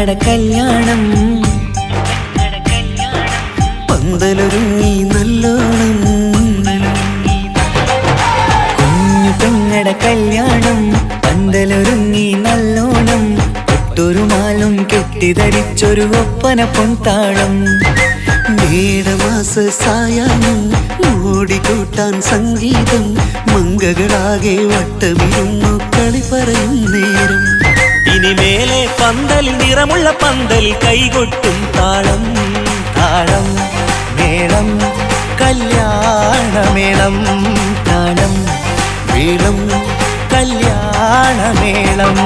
കല്യാണം പന്തലൊരുങ്ങി നല്ലോണം കുഞ്ഞു പെങ്ങടെ കല്യാണം പന്തലൊരുങ്ങി നല്ലോണം ഒട്ടൊരു മാലും കെട്ടിധരിച്ചൊരു ഒപ്പന പൊൻതാളം മേടമാസ സായാഹ്നം ഓടിക്കൂട്ടാൻ സംഗീതം മംഗകളാകെ വട്ടമിരുന്നു കളി പറയും നേരം ഇനിമേലെ പന്തലിൽ നിറമുള്ള പന്തലിൽ കൈകൊട്ടും താളം താളം മേളം കല്യാണമേളം താളം മേളം കല്യാണമേളം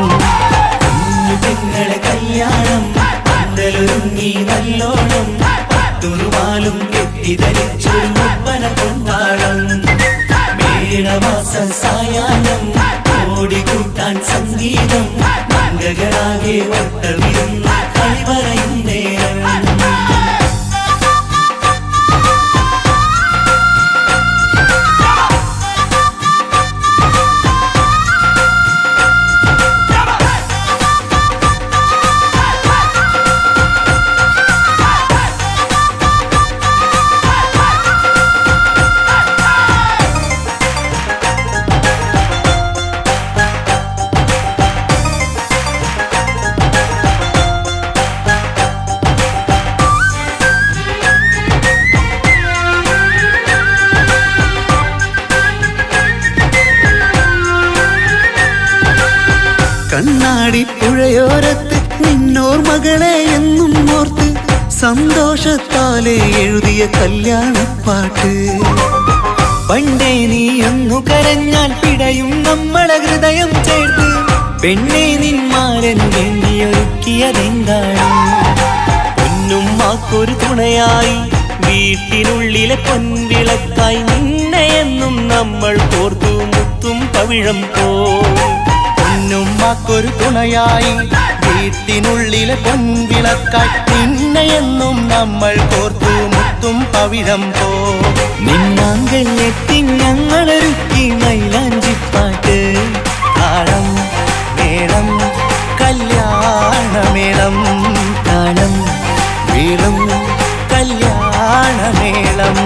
കുഞ്ഞു പെങ്ങളെ കല്യാണം പന്തലൊരുങ്ങി നല്ലോണം പട്ടുറുമാലും കെട്ടിധരിച്ചൊരു ഒപ്പന പൊൻതാളം മേടമാസ സായാഹ്നം ഓടിക്കൂട്ടാൻ സംഗീതം മംഗകളാകെ വട്ടമിരുന്ന് കളി പറയും നേരം കണ്ണാടി പുഴയോരത്ത് നിന്നോർ മകളെ എന്നും ഓർത്ത് സന്തോഷത്താലെ എഴുതിയ കല്യാണപ്പാട്ട് പണ്ടേ നീ ഒന്നു കരഞ്ഞാൽ പിടയും നമ്മളെ ഹൃദയം ചേർത്ത് പെണ്ണെ നിന്മാരൻ വേണ്ടിയൊരുക്കിയതെന്താണ് പൊന്നുമ്മാക്കൊരു തുണയായി വീട്ടിനുള്ളിലെ പൊൻവിളക്കായി നിന്നെ എന്നും നമ്മൾ കോർത്തു മുത്തും പവിഴം പോ പൊന്നുമ്മാക്കൊരു തുണയായി വീട്ടിനുള്ളിലെ പൊൻവിളക്കായി നിന്നെയെന്നും നമ്മൾ കോർത്തു മുത്തും പവിഴം പോ നിന്നാങ്കല്ലെത്തി ഞങ്ങളൊരുക്കി മൈലാഞ്ചിപ്പാട്ട് താളം മേളം കല്യാണമേളം താളം മേളം കല്യാണമേളം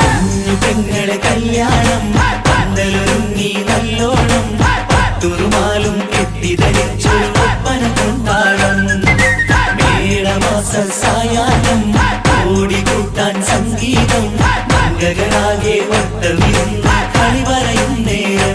കുഞ്ഞു പെങ്ങളെ കല്യാണം പന്തലൊരുങ്ങി നല്ലോണം പട്ടുറുമാലും കെട്ടിധരിച്ചൊരു ഒപ്പന പൊൻതാളം മേടമാസ സായാഹ്നം ഓടിക്കൂട്ടാൻ സംഗീതം മംഗകളാകെ വട്ടമിരുന്ന് കളി പറയും നേരം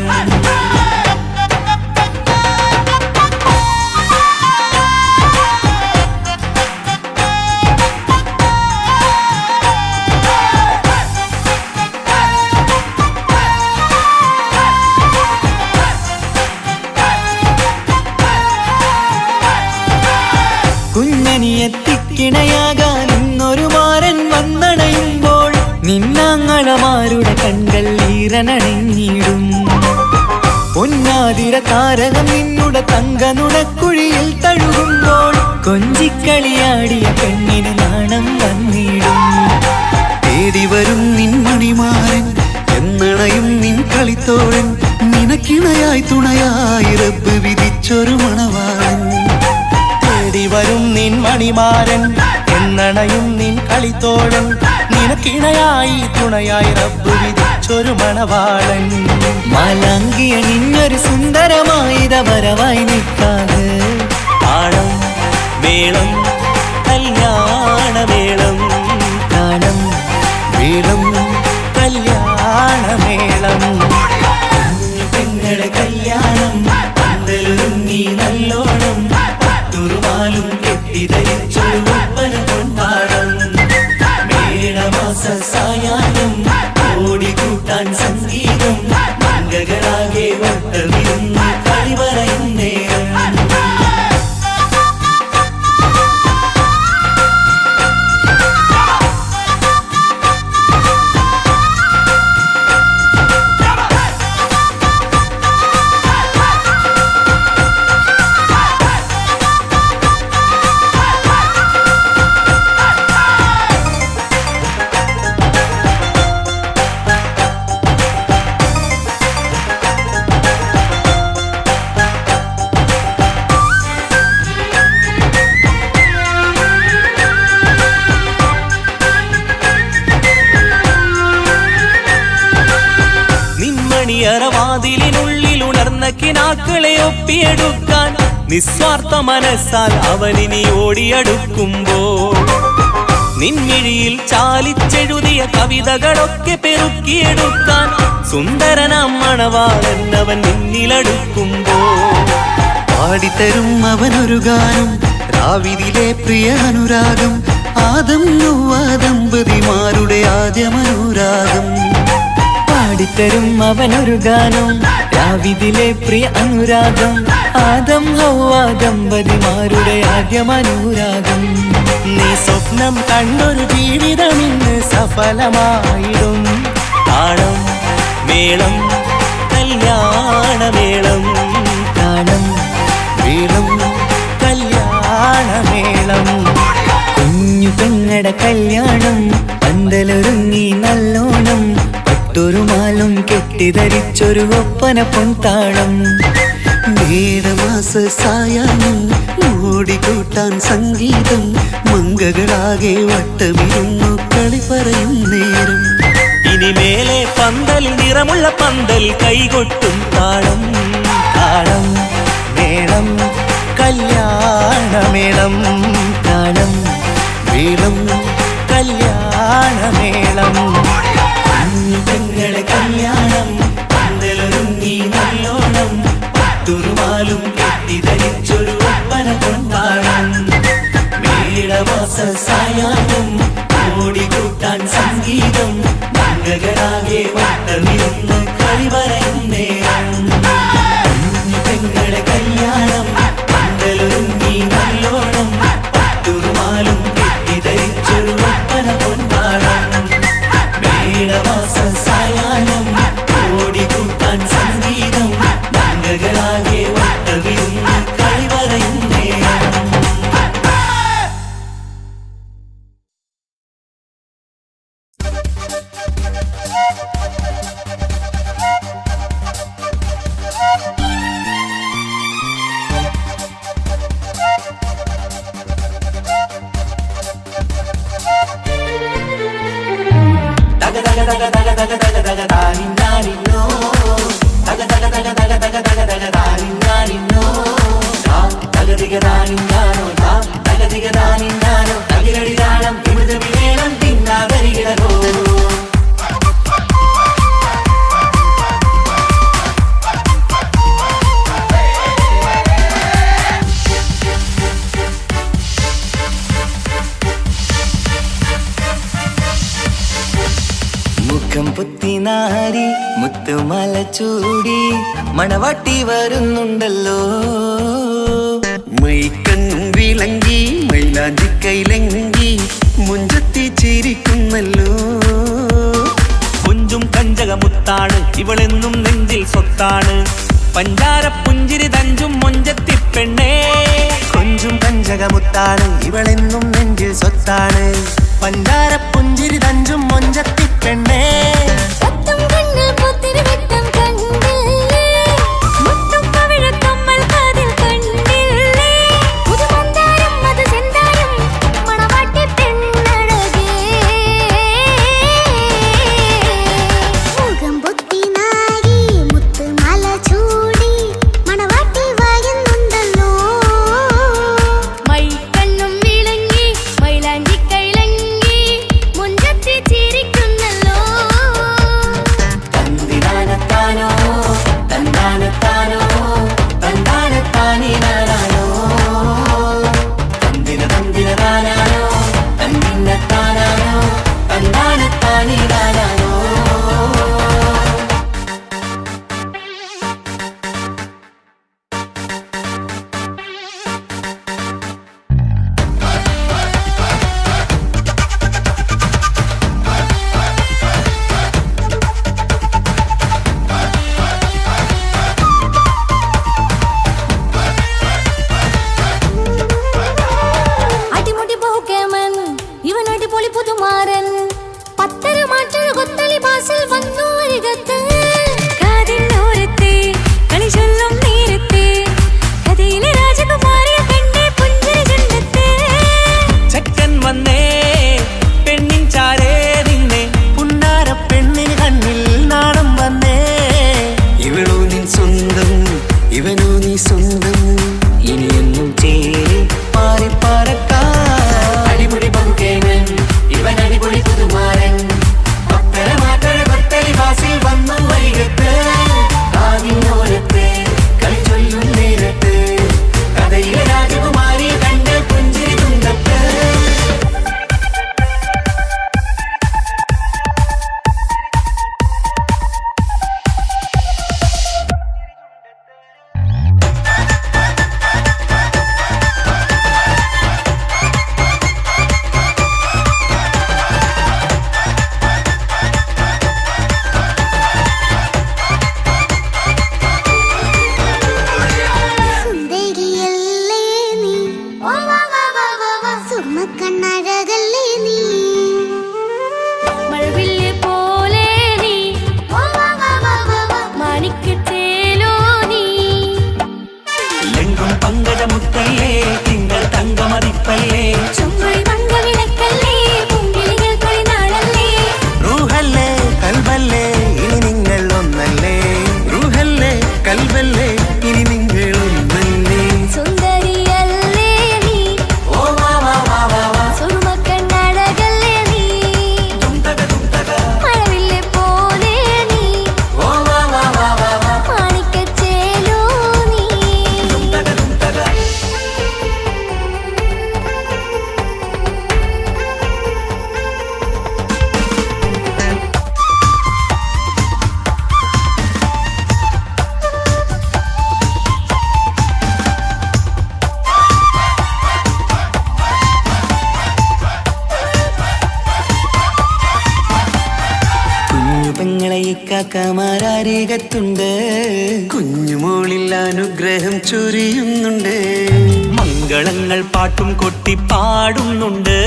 കുഞ്ഞനിയെത്തിക്കിണയാകാൻ ഇന്നൊരു മാരൻ വന്നണയുമ്പോൾ നിന്നാങ്ങളമാരുടെ കൺകൾ ഈറനണിഞ്ഞിടും പൊന്നാതിര താരകം നിന്നുടെ തങ്കനുടക്കുഴിയിൽ തഴുകുമ്പോൾ കൊഞ്ചിക്കളിയാടിയ പെണ്ണിന് നാണം വന്നിടും തേടി വരും നിൻ മണിമാരൻ എന്നണയും നിൻ കളിത്തോഴൻ നിനക്കിണയായി തുണയായി റബ്ബ് വിധിച്ചൊരു മണവാളൻ വരും നിൻ മണിമാരൻ എന്നണയും നിൻ കളിത്തോഴൻ നിനക്കിണയായി തുണയായി റബ്ബ് വിധിച്ചൊരു മണവാളൻ മാലാങ്കിയ നിന്നൊരു സുന്ദരമായിത വരവായി നിൽക്കാതെ താളം മേളം കല്യാണമേളം താളം മേളം കല്യാണമേളം കുഞ്ഞു പെങ്ങളെ കല്യാണം പന്തലൊരുങ്ങി നല്ലോണം പട്ടുറുമാലും കെട്ടിധരിച്ചൊരു ഒപ്പന പൊൻതാളം മേടമാസ സായാഹ്നം ഓടിക്കൂട്ടാൻ സംഗീതം മംഗകളാകെ വട്ടമിരുന്ന് കളി പറയും നേരം മണിയറവാതിലിനുള്ളിൽ ഉണർന്ന കിനാക്കളെ ഒപ്പിയെടുക്കാൻ നിസ്വാർത്ഥ മനസ്സാൽ അവനിനി ഓടിയടുക്കുമ്പോൾ നിൻമിഴിയിൽ ചാലിച്ചെഴുതിയ കവിതകളൊക്കെ പെറുക്കിയെടുക്കാൻ സുന്ദരനാം മണവാളൻ അവൻ നിന്നിലടുക്കുമ്പോൾ പാടിത്തരും അവനൊരു ഗാനം രാവിലെ പ്രിയ അനുരാഗം ആദം ഹവ്വ ദമ്പതിമാരുടെ ആദ്യമനുരാഗം പാടിത്തരും അവനൊരു ഗാനം രാവിലെ പ്രിയ അനുരാഗം ആദം ഹവ്വ ദമ്പതിമാരുടെ ആദ്യമനുരാഗം നീ സ്വപ്നം കണ്ടൊരു ജീവിതം ഇന്ന് സഫലമായിടും താളം മേളം കല്യാണമേളം താളം മേളം കല്യാണമേളം കുഞ്ഞു പെങ്ങടെ കല്യാണം പന്തലൊരുങ്ങി നല്ലോണം പട്ടൊരു മാലും കെട്ടിധരിച്ചൊരു ഒപ്പന പൊൻതാളം മേടമാസ സായാഹ്നം ഓടിക്കൂട്ടാൻ സംഗീതം മംഗകളാകെ വട്ടമിരുന്നു കളി പറയും നേരം ഇനി മേലെ പന്തൽ നിറമുള്ള പന്തൽ കൈകൊട്ടും താളം താളം മേളം കല്യാണമേളം താളം മേളം കല്യാണമേളം കുഞ്ഞു പെങ്ങളെ കല്യാണം പന്തലൊരുങ്ങി നല്ലോണം പട്ടുറുമാലും കെട്ടിധരിച്ചൊരു ഒപ്പന കൊണ്ടാടം മേടമാസ സായാഹ്നം ഓടിക്കൂട്ടാൻ സംഗീതം മംഗകളാകെ വട്ടമിരുന്ന് കളി പറയും നേരം കുഞ്ഞു പെങ്ങളെ കല്യാണം പന്തലൊരുങ്ങി നല്ലോണം പട്ടുറുമാലും കെട്ടിധരിച്ചൊരു ഒപ്പന കൊണ്ടാടം മേടമാസ സായാഹ്നം ഓടിക്കൂട്ടാൻ സംഗീതം മംഗകളാകെ വട്ടമിരുന്ന് കളി പറയും നേരം മുഖം പുത്തിനാരി മുത്തുമല ചൂടി മണവാട്ടി വരുന്നുണ്ടല്ലോ മൈക്കണ്ണും വിളങ്ങി മൈലാഞ്ചി കൈലങ്കി മുഞ്ചത്തി ചിരിക്കുന്നല്ലോ കുഞ്ചും കഞ്ചകമുത്താണ് ഇവളെന്നും നെഞ്ചിൽ സ്വത്താണ് പഞ്ചാര പുഞ്ചിരി തഞ്ചും മൊഞ്ചത്തി പെണ്ണേ കൊഞ്ചും പഞ്ചകമുത്താണ് ഇവളെന്നും നെഞ്ചിൽ സ്വത്താണ് പഞ്ചാര പുഞ്ചിരി തഞ്ചും മൊഞ്ചത്തി പെണ്ണേ തന്തിന വരപ്പല്ലേ ചുമ്മാ മംഗവിളക്കല്ലേ പൂങ്കിളികൾ തൊഴിനാളല്ലേ റൂഹല്ലേ കൽബല്ലേ ഇനി നിങ്ങൾ ഒന്നല്ലേ റൂഹല്ലേ കൽബല്ലേ ഇനി നിങ്ങൾ ഒന്നല്ലേ സുന്ദരിയല്ലേ നീ ഓ വാ വാ വാ വാ വാ സുറുമക്കണ്ണഴകല്ലേ നീ മഴവില്ലെ പോലെ നീ ഓ വാ വാ വാ വാ വാ മാണിക്കച്ചേലോ നീ കുഞ്ഞു പെങ്ങളെ ഇക്കാക്കമാരരികത്തുണ്ട് കുഞ്ഞുമോളിൽ അനുഗ്രഹം ചൊരിയുന്നുണ്ട് മംഗളങ്ങൾ പാട്ടും കൊട്ടി പാടുന്നുണ്ട്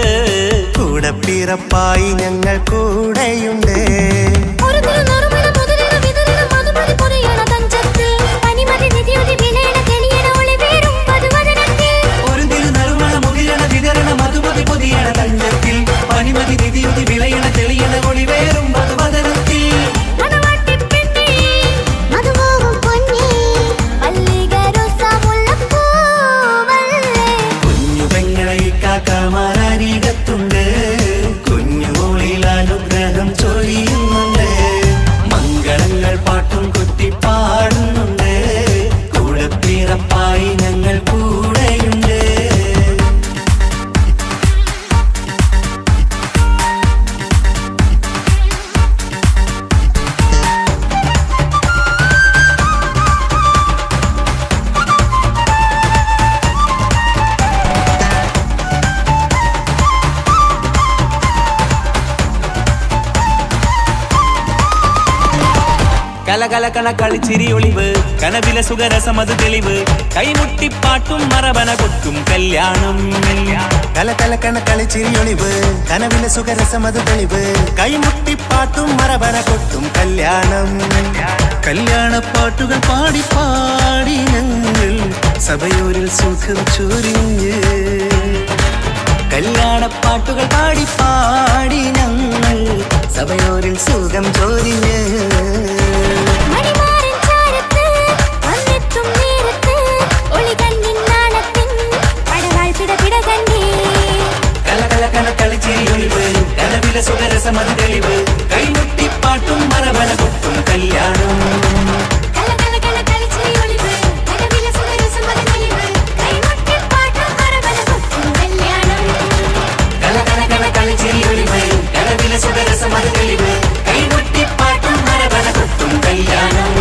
കൂടെ പിറപ്പായി ഞങ്ങൾ കൂടെയുണ്ട് ഒരു തിരുനറുമണ മുതലിട വിതരണ മധുമതി പൊതിയണ തഞ്ചത്തിൽ പനിമതി നിധിയുതി വിലയണ തെളിയണ ഒളിവേറും പതുവദനത്തിൽ ഒരു തിരുനറുമണ മുകിരണ വിതരണ മധുമതി പൊതിയണ തഞ്ചത്തിൽ പനിമതി നിധിയുതി വിളയണ തെളിയണ ഒളിവേറും മധുവദനത്തിൽ മണവാട്ടിപ്പെണ്ണേ മധുപോകും പൊന്നേ മല്ലികരൊസമുല്ലപ്പൂവല്ലേ കുഞ്ഞു പെങ്ങളെ ഇക്കാക്കമാരരികത്തുണ്ട് കുഞ്ഞുമോളിൽ അനുഗ്രഹം ചൊരിയുന്നുണ്ട് മംഗളങ്ങൾ പാട്ടും കൊട്ടി പാടുന്നുണ്ട് കൂടെ പിറപ്പായി ഞങ്ങൾ കൂടെയുണ്ട് കലകലകണ കളിച്ചിരി ഒളിവ് കനവില സുഖരസമത് തെളിവ് കൈമുട്ടിപ്പാട്ടും മറവന കൊട്ടും കല്യാണം കലകലക്കണ കളിച്ചിരിയൊളിവ് കനവിലെ സുഖരസമത് തെളിവ് കൈമുട്ടിപ്പാട്ടും മറവന കൊട്ടും കല്യാണം കല്യാണപ്പാട്ടുകൾ പാടി പാടി ഞങ്ങൾ സഭയോരിൽ സുഖം ചൊരിഞ്ഞ് കല്യാണപ്പാട്ടുകൾ പാടി പാടി ഞങ്ങൾ സഭയോരിൽ സുഖം ചോരിഞ്ഞ് മണിമാരൻ ചാരത്ത് വന്നെത്തും നേരത്ത് ഒളികണ്ണിൻ നാണത്തിൻ പടവാൾ പിടപിട കണ്ടേ കലകലകണ കളിച്ചിരിയൊളിവ് കനവില സുഖരസമത് തെളിവ് കൈമുട്ടിപ്പാട്ടും മറവന കൊട്ടും കല്യാണം കലകലകണ കളിച്ചിരിയൊളിവ് കനവിലെ സുഖരസമത് തെളിവ് കൈമുട്ടിപ്പാട്ടും മറവന കൊട്ടും കല്യാണം കലകലകണ കളിച്ചിരിയൊളിവ് കനവില സുഖരസമത് തെളിവ് കൈമുട്ടിപ്പാട്ടും മറവന കൊട്ടും കല്യാണം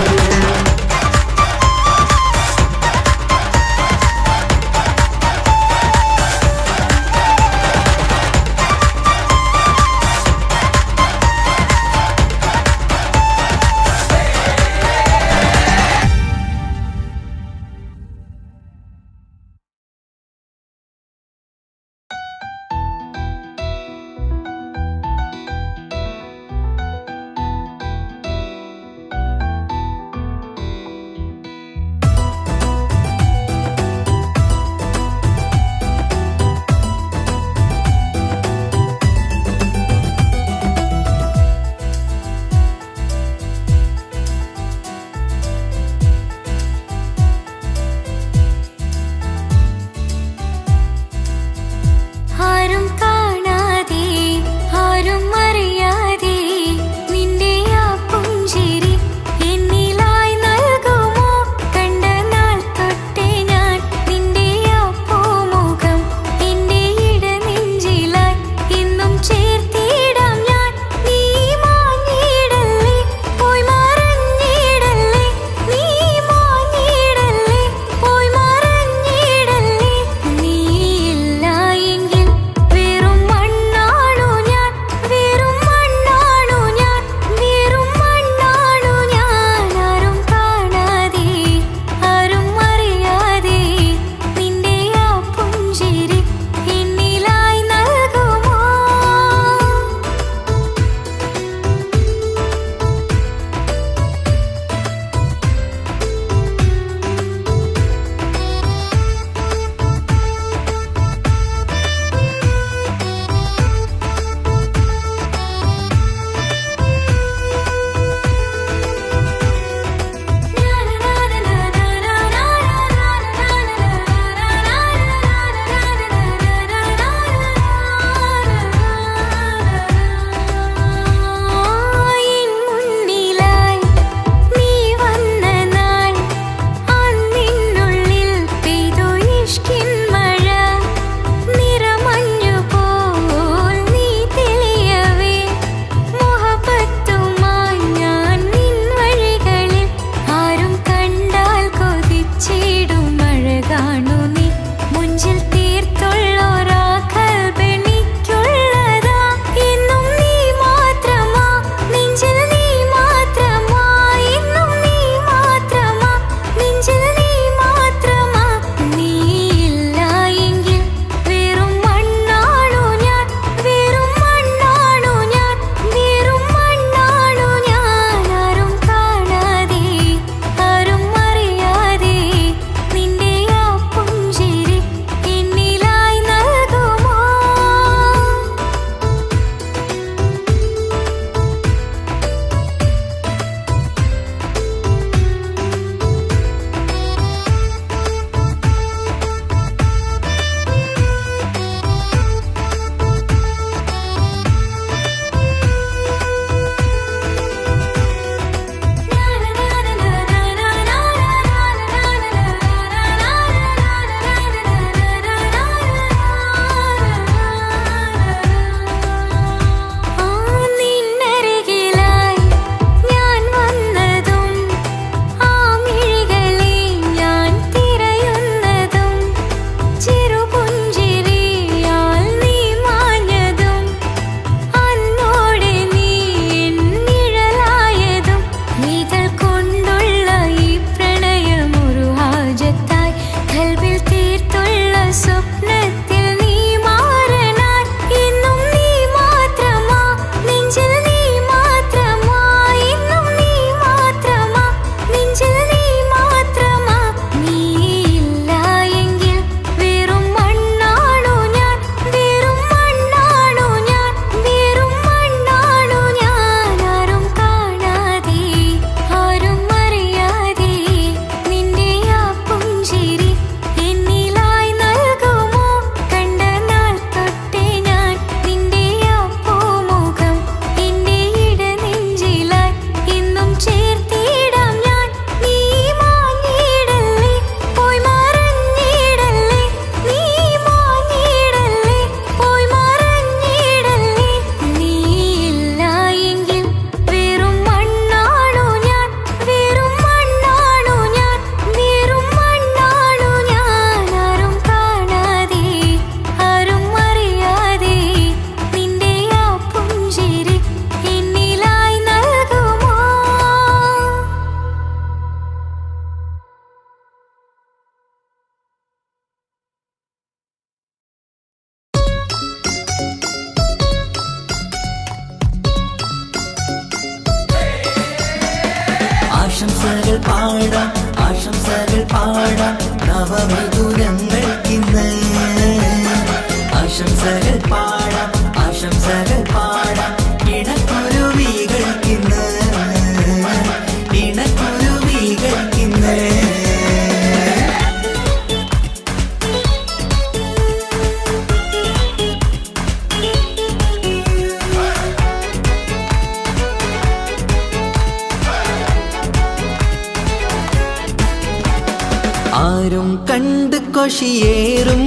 ആരും കണ്ട് കൊഷിയേറും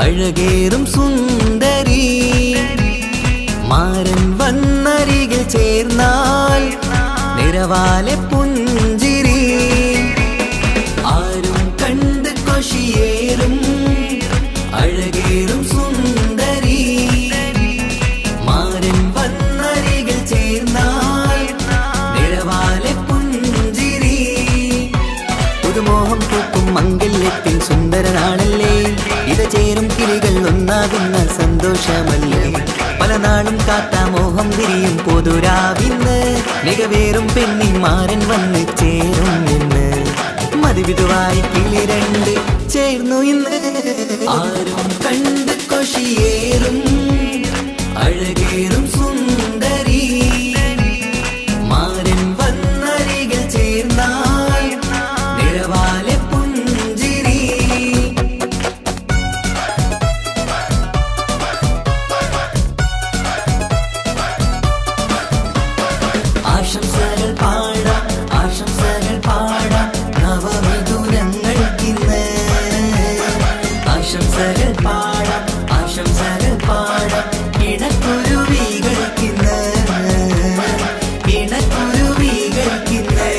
അഴകേറും സുന്ദരി മാരൻ വന്നരികിൽ ചേർന്നാൽ നിറവാലെ പുഞ്ചിരി ആരും കണ്ട് കൊഷിയേറും അഴകേറും സുന്ദരി മാരൻ വന്നരികിൽ ചേർന്നാൽ നിറവാലെ പുഞ്ചിരി പുതുമോഹം പൂക്കും മംഗല്യത്തിൻ സുന്ദരനാണല്ലേ ഇത് ചേരും കിളികൾ ഒന്നാകുന്ന സന്തോഷമല്ലേ പല നാളും കാത്ത മോഹം വിരിയും പൊതുരാവിന്ന് മികവേറും പെണ്ണിന്മാരൻ വന്ന് ചേരും ഇന്ന് മതിവിധുവായി കിളി രണ്ട് ചേർന്നു ഇന്ന് ആരും കണ്ട് കൊഷിയേറും അഴകേറും സുന്ദരി മാരൻ വന്നരികിൽ ചേർന്നാൽ നിറവാലെ പുഞ്ചിരി ആശംസകൾ പാടാം ആശംസകൾ പാടാം നവമിഥുനങ്ങൾക്കിന്ന് ആശംസകൾ പാടാം ആശംസകൾ പാടാം ഇണക്കുരുവികൾക്കിന്ന് ഇണക്കുരുവികൾക്കിന്ന്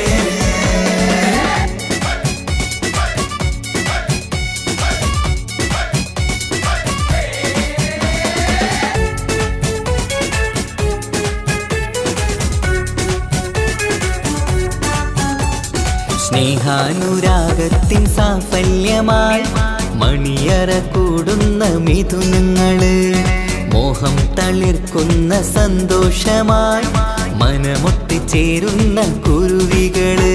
സ്നേഹാനുരാഗത്തിൻ സാഫല്യമായി മണിയറ കൂടുന്ന മിഥുനങ്ങള് മോഹം തളിർക്കുന്ന സന്തോഷമായി മനമൊട്ടിച്ചേരുന്ന കുരുവികള്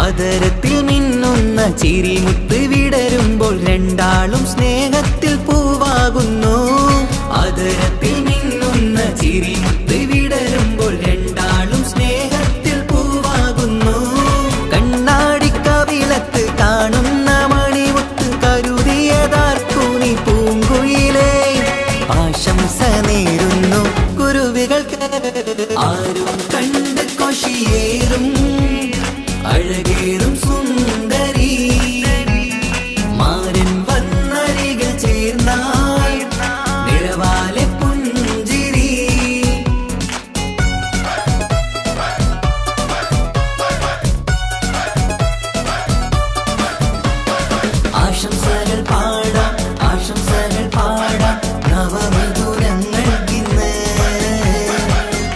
അതരത്തിൽ മിന്നുന്ന ചിരിമുത്ത് വിടരുമ്പോൾ രണ്ടാളും സ്നേഹത്തിൽ പൂവാകുന്നു അതരത്തിൽ മിന്നുന്ന ചിരിമുത്ത് വിടരുമ്പോൾ രണ്ടാളും സ്നേഹത്തിൽ പൂവാകുന്നു കണ്ണാടിക്കവിളത്ത് കാണുന്ന മണിമുത്ത് കരുതിയതാർക്കൂനി പൂങ്കുയിലേ ആശംസ നേരുന്നു കുരുവികൾക്ക് ആരും കണ്ട് കൊഷിയേറും അഴകേറും സുന്ദരി മാരൻ വന്നരികിൽ ചേർന്നാൽ നിറവാലെ പുഞ്ചിരി ആശംസകൾ പാടാം ആശംസകൾ പാടാം നവമിഥുനങ്ങൾക്കിന്ന്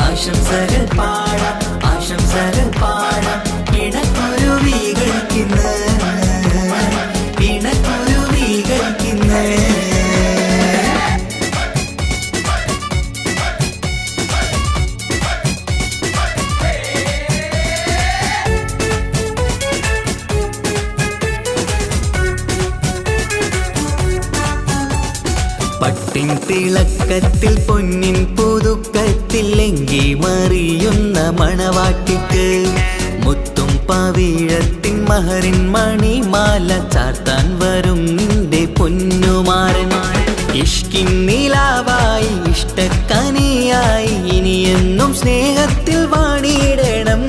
ആശംസകൾ പാടാം ആശംസകൾ പാടാം ഇണക്കുരുവികൾക്കിന്ന് ഇണക്കുരുവികൾക്കിന്ന് പട്ടിൻ തിളക്കത്തിൽ പൊന്നിൻ പുതുക്കത്തിൽ എങ്കി മറിയുന്ന മണവാട്ടിക്ക് മുത്തും പവിഴത്തിൻ മഹറിൻ മണിമാല ചാർത്താൻ വരും നിന്റെ പൊന്നുമാരൻ ഇഷ്കിൻ നിലാവായി ഇഷ്ടക്കനിയായി ഇനിയെന്നും സ്നേഹത്തിൽ വാണിയിടണം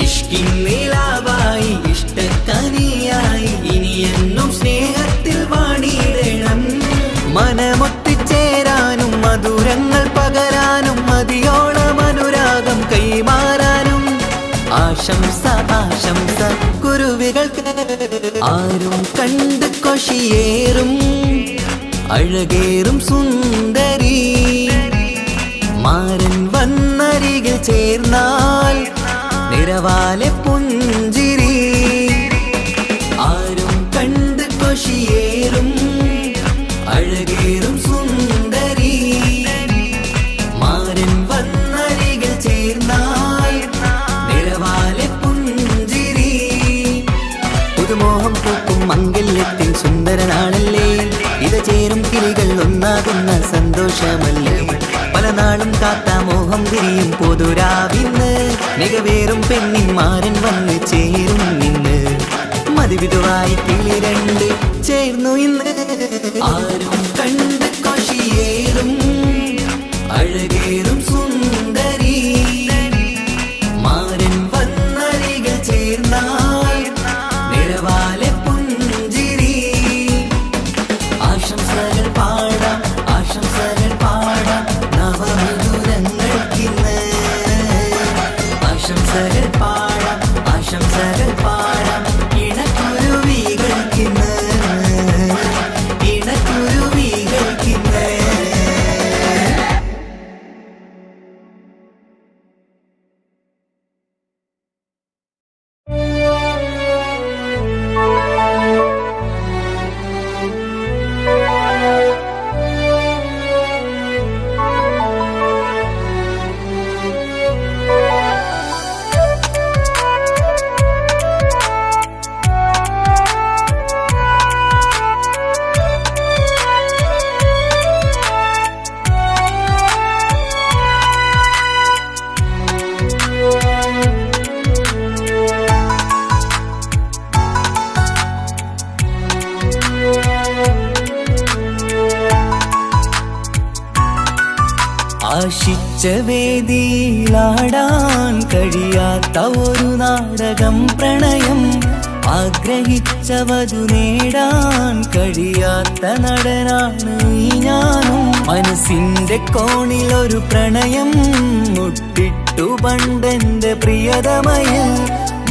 ഇഷ്കിൻ നിലാവായി ഇഷ്ടക്കനിയായി ഇനിയെന്നും സ്നേഹത്തിൽ വാണിയിടണം മനമൊത്തിച്ചേരാനും മധുരങ്ങൾ പകരാനും മതിയോളം അനുരാഗം കൈമാറാനും ആശംസ ആശംസ കുരുവികൾക്ക് ആരും കണ്ട് കൊഷിയേറും അഴകേറും സുന്ദരി മാരൻ വന്നരികിൽ ചേർന്നാൽ നിറവാലെ പുഞ്ചിരി ആരും കണ്ട് കൊഷിയേറും അഴകേറും സുന്ദരി മാരൻ വന്നരികിൽ ചേർന്നാൽ നിറവാലെ പുഞ്ചിരി പുതുമോഹം പൂക്കും മംഗല്യത്തിൻ സുന്ദരനാണല്ലേ ഇത് ചേരും കിളികൾ ഒന്നാകുന്ന സന്തോഷമല്ലേ പല നാളും കാത്ത മോഹം വിരിയും പൊതുരാവിന്ന് മികവേറും പെണ്ണിന്മാരൻ വന്ന് ചേരും നിന്ന് മതിവിധുവായി കിളി രണ്ട് ചേർന്നു ഇന്ന് ആരും കണ്ട് കൊഷിയേറും അഴകേറും സുന്ദരി മാരൻ വന്നരികിൽ ചേർന്നാൽ നിറവാലെ ആശിച്ച വേദിയിലാടാൻ കഴിയാത്ത ഒരു നാടകം പ്രണയം, ആഗ്രഹിച്ച വധു നേടാൻ കഴിയാത്ത നടനാണ് ഈ ഞാനും. മനസ്സിന്റെ കോണിൽ ഒരു പ്രണയം മുട്ടിട്ടു പണ്ടെന്റെ പ്രിയതമയിൽ,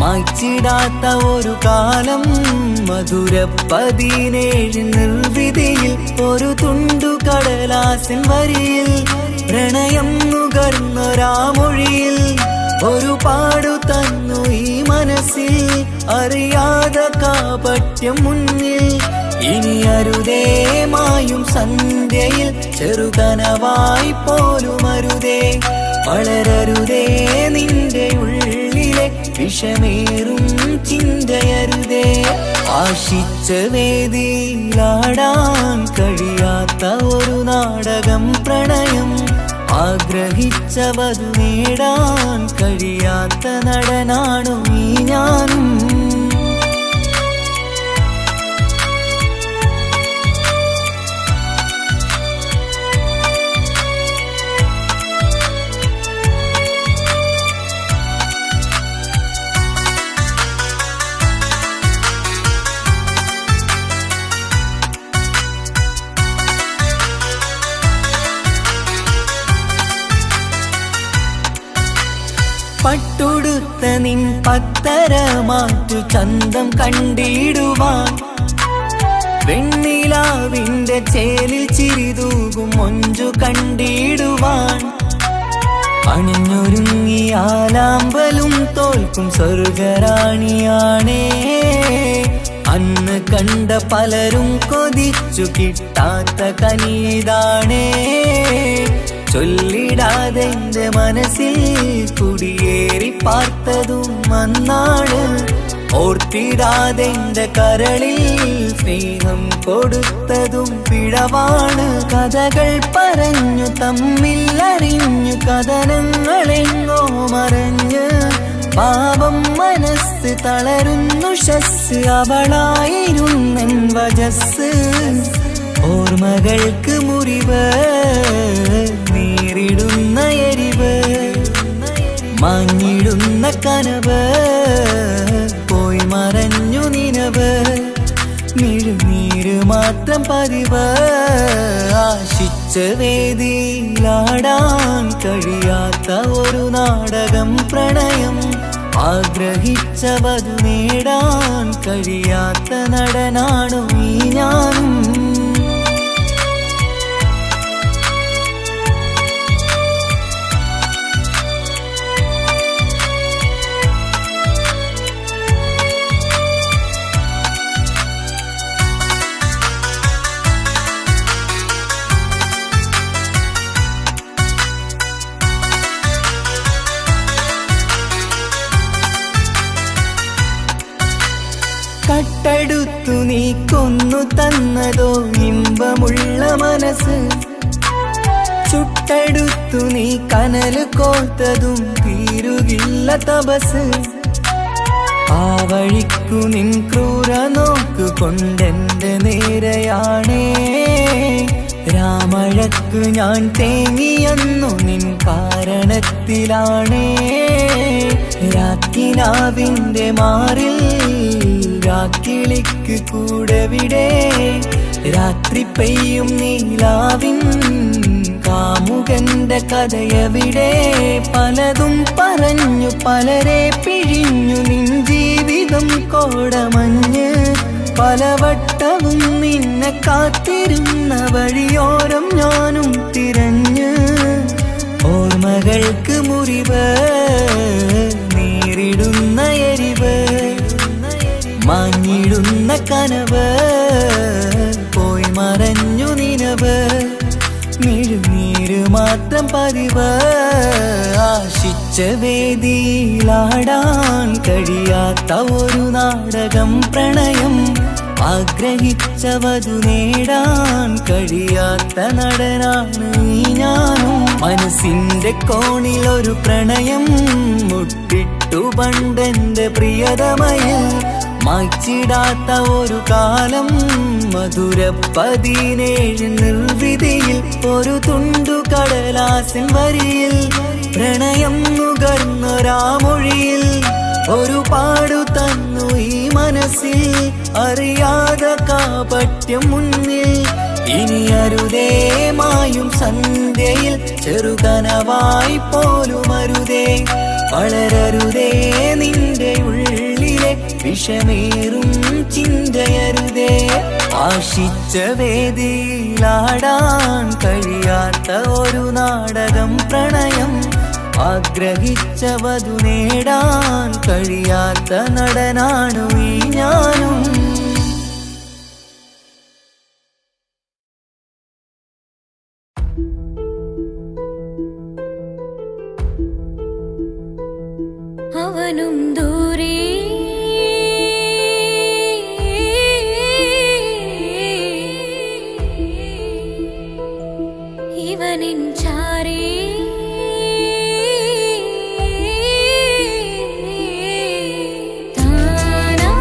മായ്ച്ചിടാത്ത ഒരു കാലം മധുര 17 നിർവിധിയിൽ, ഒരു തുണ്ടു കടലാസിൻ വരിയിൽ പ്രണയം നുകർന്നൊരാമൊഴിയിൽ ഒരു പാടു തന്നു ഈ മനസ്സിൽ, അറിയാതെ കാപട്യം മുന്നിൽ. ഇനി അരുതേ മായും സന്ധ്യയിൽ ചെറുകനവായി പോലും അരുതേ, വളരരുതേ നിന്റെ ഉള്ളിലെ വിഷമേറും ചിന്തയരുതേ. ആശിച്ച വേദിയിലാടാൻ കഴിയാത്ത ഒരു നാടകം പ്രണയം, ആഗ്രഹിച്ച വധു നേടാൻ കഴിയാത്ത നടനാണു ഈ ഞാനും. പട്ടുടുത്ത നിൻ പത്തരമാറ്റു ചന്തം കണ്ടിടുവാൻ, വെണ്ണിലാവിന്റെ ചേലിൽ ചിരിതൂകും മൊഞ്ചു കണ്ടിടുവാൻ, അണിഞ്ഞൊരുങ്ങിയാലാമ്പലും തോൽക്കും സ്വർഗറാണിയാണേ. അന്ന് കണ്ട പലരും കൊതിച്ചു കിട്ടാത്ത കനിതാണേ, ചൊല്ലിടാതെ എന്റെ മനസ്സിൽ കുടിയേറി പാർത്തതും അന്നാണ്, ഓർത്തിടാതെ എന്റെ കരളിൽ സ്നേഹം കൊടുത്തതും പിഴവാണ്. കഥകൾ പറഞ്ഞു തമ്മിൽ അറിഞ്ഞു കഥനങ്ങളെങ്ങോ മറഞ്ഞ്, പാപം മനസ്സ് തളരുന്നു ഷസ്, അവളായിരുന്നെൻ വജസ്. ഓർമ്മകൾക്ക് മുറിവ് നേരിടുന്ന എരിവ്, മാഞ്ഞിടുന്ന കനവ് പോയി മറഞ്ഞു നിനവ്, മിഴുനീര് മാത്രം പതിവ്. ആശിച്ച വേദിയിലാടാൻ കഴിയാത്ത ഒരു നാടകം പ്രണയം, ആഗ്രഹിച്ച വധു നേടാൻ കഴിയാത്ത നടനാണു ഈ ഞാനും. കട്ടെടുത്തു നീ കൊന്നു തന്നതോ ഇമ്പമുള്ള മനസ്സ്, ചുട്ടെടുത്തു നീ കനല് കോർത്തതും തീരുകില്ല തപസ്. ആ വഴിക്കു നിൻ ക്രൂര നോക്കു കൊണ്ടെന്റെ നേരെയാണേ, രാമഴക്കു ഞാൻ തേങ്ങിയെന്നു നിൻ കാരണത്തിലാണേ. രാക്കിനാവിന്റെ മാറിൽ രാക്കിളിക്ക് കൂടെവിടെ, രാത്രി പെയ്യും നീലാവിൻ കാമുകന്റെ കഥയവിടെ. പലതും പറഞ്ഞു പലരെ പിഴിഞ്ഞു നിൻ ജീവിതം കോടമഞ്ഞ്, പലവട്ടവും നിന്നെ കാത്തിരുന്ന വഴിയോരം ഞാനും തിരഞ്ഞ്. ഓർമ്മകൾക്ക് മുറിവ് നേരിടുന്ന എരിവ്, മാഞ്ഞിടുന്ന കനവ് പോയി മറഞ്ഞു നിനവ്, മിഴുനീര് മാത്രം പതിവ്. ആശിച്ച വേദിയിലാടാൻ കഴിയാത്ത ഒരു നാടകം പ്രണയം, ആഗ്രഹിച്ച വധു നേടാൻ കഴിയാത്ത നടനാണ് ഈ ഞാനും. മനസ്സിന്റെ കോണിൽ ഒരു പ്രണയം മുട്ടിട്ടു പണ്ടെന്റെ പ്രിയതമയിൽ, മായ്ച്ചിടാത്ത ഒരു കാലം മധുര 17 നിർവിധിയിൽ ഒരു തുണ്ടു കടലാസിൻ വരിയിൽ പ്രണയം നുകർന്നൊരാമൊഴിയിൽ ഒരു പാടു തന്നു ഈ മനസ്സിൽ അറിയാതെ കാപട്യം മുന്നിൽ ഇനി അരുതേ മായും സന്ധ്യയിൽ ചെറുകനവായി പോലും അരുതേ വളരരുതേ നിന്റെ ഉള്ളിലെ വിഷമേറും ചിന്തയരുതേ ആശിച്ച വേദിയിലാടാൻ കഴിയാത്ത ഒരു നാടകം പ്രണയം ആഗ്രഹിച്ചവതു നേടാൻ കഴിയാത്ത നടനാണു ഈ ഞാനും അവനും ദൂരെ ഇവനിൻ ചാരേ താനാ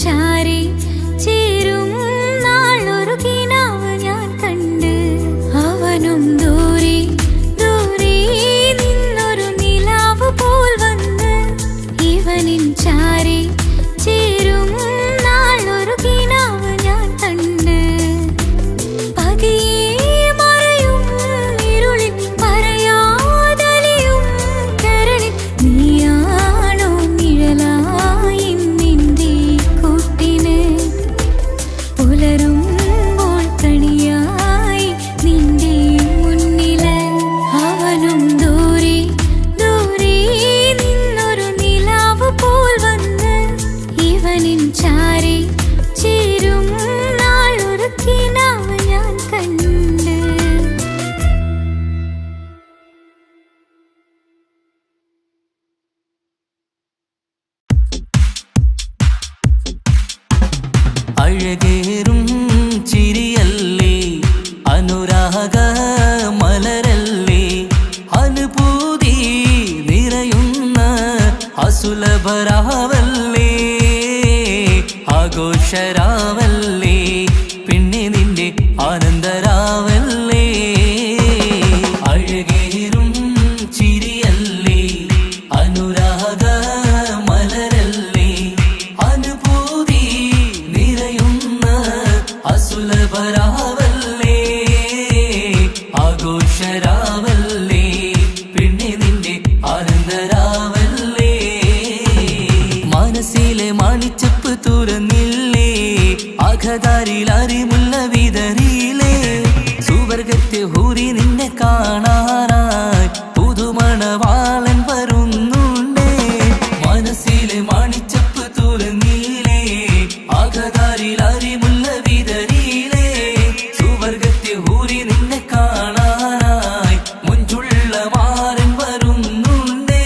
ചാരി ചേരും നാളൊരു കിനാവ് ഞാൻ കണ്ട് അവനും ദൂരെ ദൂരെ നിന്നൊരു നിലാവ് പോൽ വന്ന് ഇവനിൻ ചാരി ചേരും നാളൊരു കിനാവ് ഞാൻ കണ്ട് പതിയെ മറയും ഇരുളിൽ പറയാതലിയും കരളിൽ നീയാണോ നിഴലായി നിന്റെ കൂട്ടിന് പുലരുമ്പോൾ കണിയായി നിന്റെ മുന്നില് അവനും ദൂരെ ദൂരെ നിന്നൊരു നിലാവ് പോൽ വന്ന് ഇവനിൻ ചാരി ചേരും നാളൊരു കിനാവ് ഞാൻ കണ്ട് അഴകേറും ചിരിയല്ലേ അനുരാഗ മലരല്ലേ അനുഭൂതി നിറയുന്ന അസുലഭരാവല്ലേ ആഘോഷരാവല്ലേ പിന്നെ നിന്റെ ആനന്ദരാവല്ലേ അഴകേറും ചിരിയല്ലേ അനുരാഗ മലരല്ലേ അനുഭൂതി നിറയുന്ന അസുലഭരാവല്ലേ ആഘോഷരാവല്ലേ പിന്നെ നിന്റെ ആനന്ദരാവല്ലേ മനസ്സിലെ മാണിച്ചപ്പ് തുറന്നില്ലേ അകതാരിൽ അരിമുല്ല വിതറിയില്ലേ സുവർഗത്തെ ഹൂരി നിന്നെ കാണാനായി പുതുമണവാളൻ വരുന്നുണ്ടേ മനസ്സിലെ മാണിച്ചപ്പ് തുറന്നില്ലേ അകതാരിൽ അരിമുല്ല വിതറിയില്ലേ സുവർഗത്തെ ഹൂരി നിന്നെ കാണാനായി മുഞ്ചുള്ള മാരൻ വരുന്നുണ്ടേ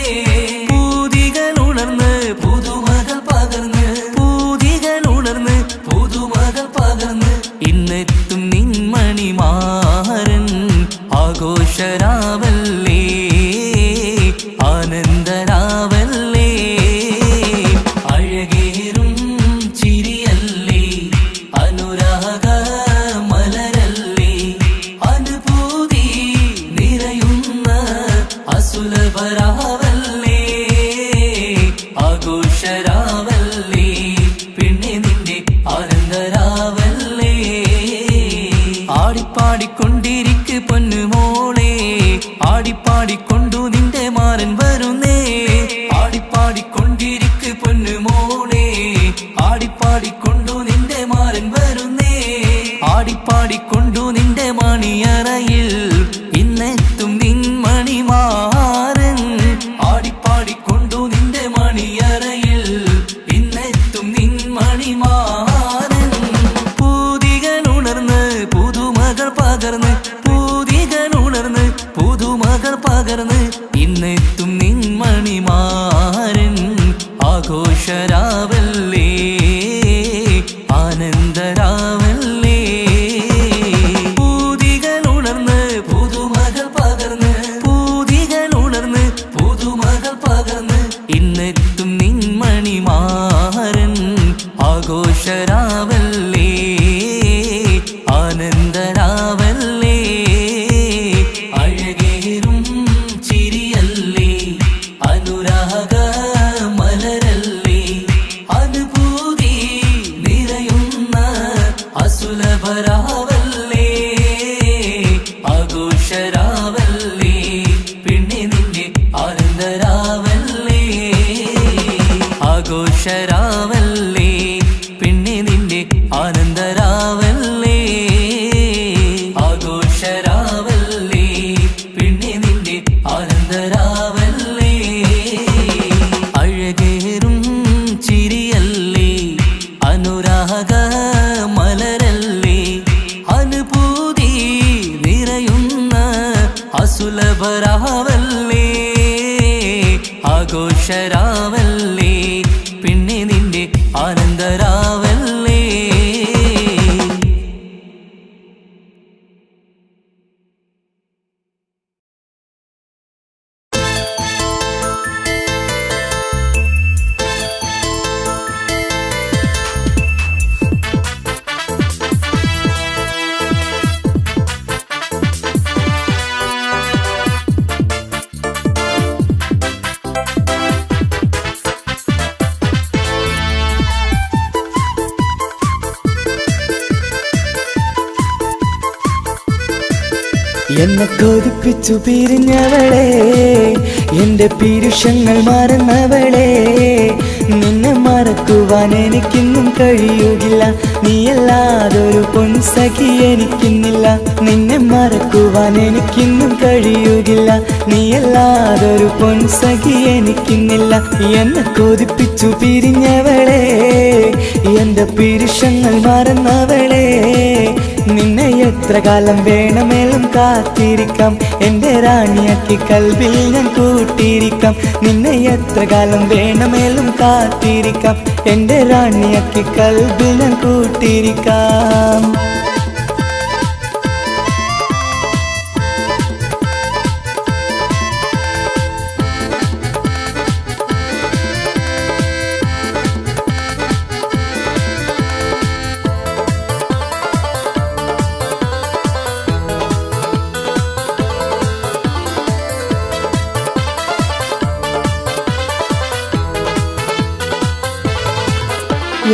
പൂതികൾ ഉണർന്ന് പുതുമകൾ പകർന്ന് പൂതികൾ ഉണർന്ന് പുതുമകൾ പകർന്ന് ഇന്നെത്തും നിൻമണിമാരൻ ആഘോഷരാവല്ലേ ആനന്ദരാവല്ലേ അഴകേറും ചിരിയല്ലേ അനുരാഗ മലരല്ലേ അനുഭൂതി നിറയുന്ന അസുലഭരാവല്ലേ ആഘോഷരാവല്ലേ പിന്നെ നിന്റെ ആനന്ദരാവല്ലേ ആടിപ്പാടിക്കൊണ്ടിരിക്ക് പൊന്നുമോളെ ആടിപ്പാടിക്കൊണ്ടു നിന്റെ മാരൻ വരുന്നേ ആടിപ്പാടിക്കൊണ്ടിരിക്ക് പൊന്നുമോളെ ആടിപ്പാടിക്കൊണ്ടു നിന്റെ മാരൻ വരുന്നേ ആടിപ്പാടിക്കൊണ്ടു നിന്റെ മണിയറയിൽ ഇന്നെത്തും നിൻ മണിമാരൻ ആടിപ്പാടിക്കൊണ്ടു നിന്റെ മണിയറയിൽ ഇന്നെത്തും നിൻ മണിമാരൻ പൂതികൾ ഉണർന്ന് പുതുമകൾ പകർന്ന് പൂതികൾ ഉണർന്ന് പുതുമകൾ പകർന്ന് ഇന്നെത്തും നിൻ മണിമാരൻ ആഘോഷരാവല്ലേ ആനന്ദരാവല്ലേ പൂതികൾ ഉണർന്ന് പുതുമകൾ പകർന്ന് പൂതികൾ ഉണർന്ന് പുതുമകൾ പകർന്ന് ഇന്നെത്തും നിൻ മണിമാരൻ ആഘോഷരാവല്ലേ ആനന്ദരാവല്ലേ അഴകേറും ചിരിയല്ലേ അനുരാഗ മലരല്ലേ അനുഭൂതി നിറയുന്ന അസുലഭരാവല്ലേ ആഘോഷരാവല്ലേ പിന്നെ നിന്റെ ആനന്ദരാവല്ലേ ആഘോഷരാവല്ലേ പിന്നെ നിന്റെ ആനന്ദരാവല്ലേ ആഘോഷരാവല്ലേ പിന്നെ നിന്റെ ആനന്ദരാവല്ലേ അഴകേറും ചിരിയല്ലേ അനുരാഗ മലരല്ലേ അനുഭൂതി നിറയുന്ന അസുലഭരാവല്ലേ ആഘോഷരാവല്ലേ പിന്നെ നിന്റെ ആനന്ദരാവല്ലേ എന്നെ കൊതിപ്പിച്ചു പിരിഞ്ഞവളെ, എന്റെ പീരുഷങ്ങൾ മറന്നവളെ, നിന്നെ മറക്കുവാൻ എനിക്കിന്നും കഴിയുകില്ല, നീയല്ലാതൊരു പൊൻസഖി എനിക്കിന്നില്ല. നിന്നെ മറക്കുവാൻ എനിക്കിന്നും കഴിയുകില്ല, നീയല്ലാതൊരു പൊൻസഖി എനിക്കിന്നില്ല. എന്നെ കൊതിപ്പിച്ചു പിരിഞ്ഞവളെ, എന്റെ പീരുഷങ്ങൾ മറന്നവളെ, നിന്നെ എത്ര കാലം വേണമെങ്കിലും കാത്തിരിക്കാം, എന്റെ റാണിയാക്കി കൽബിൽ ഞാൻ കൂട്ടിയിരിക്കാം. നിന്നെ എത്ര കാലം വേണമെങ്കിലും കാത്തിരിക്കാം, എന്റെ റാണിയാക്കി കൽബിൽ ഞാൻ കൂട്ടിയിരിക്കാം.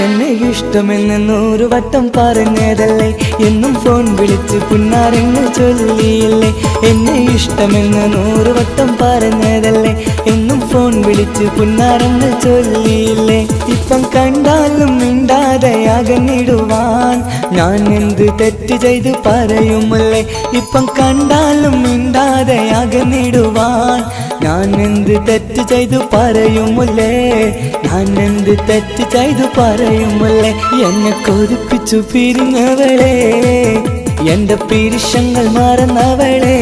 എന്നെ ഇഷ്ടമെന്ന് 100 വട്ടം പറഞ്ഞതല്ലേ, എന്നും ഫോൺ വിളിച്ച് പുന്നാരങ്ങൾ ചൊല്ലിയില്ലേ. എന്നെ ഇഷ്ടമെന്ന് 100 വട്ടം പറഞ്ഞതല്ലേ, എന്നും ഫോൺ വിളിച്ച് പുന്നാരങ്ങൾ ചൊല്ലിയില്ലേ. ഇപ്പം കണ്ടാലും മിണ്ടാതെ അകന്നിടുവാൻ ഞാൻ എന്ത് തെറ്റ് ചെയ്ത് പറയുമല്ലേ. ഇപ്പം കണ്ടാലും മിണ്ടാതെ അകന്നിടുവാൻ ഞാൻ എന്ത് തെറ്റ് ചെയ്തു പറയുമല്ലേ, ഞാൻ എന്ത് തെറ്റ് ചെയ്തു പറയുമല്ലേ. എന്നെ കൊതിപ്പിച്ചു പിരിഞ്ഞവളെ, എന്റെ പീരുഷങ്ങൾ മറന്നവളെ,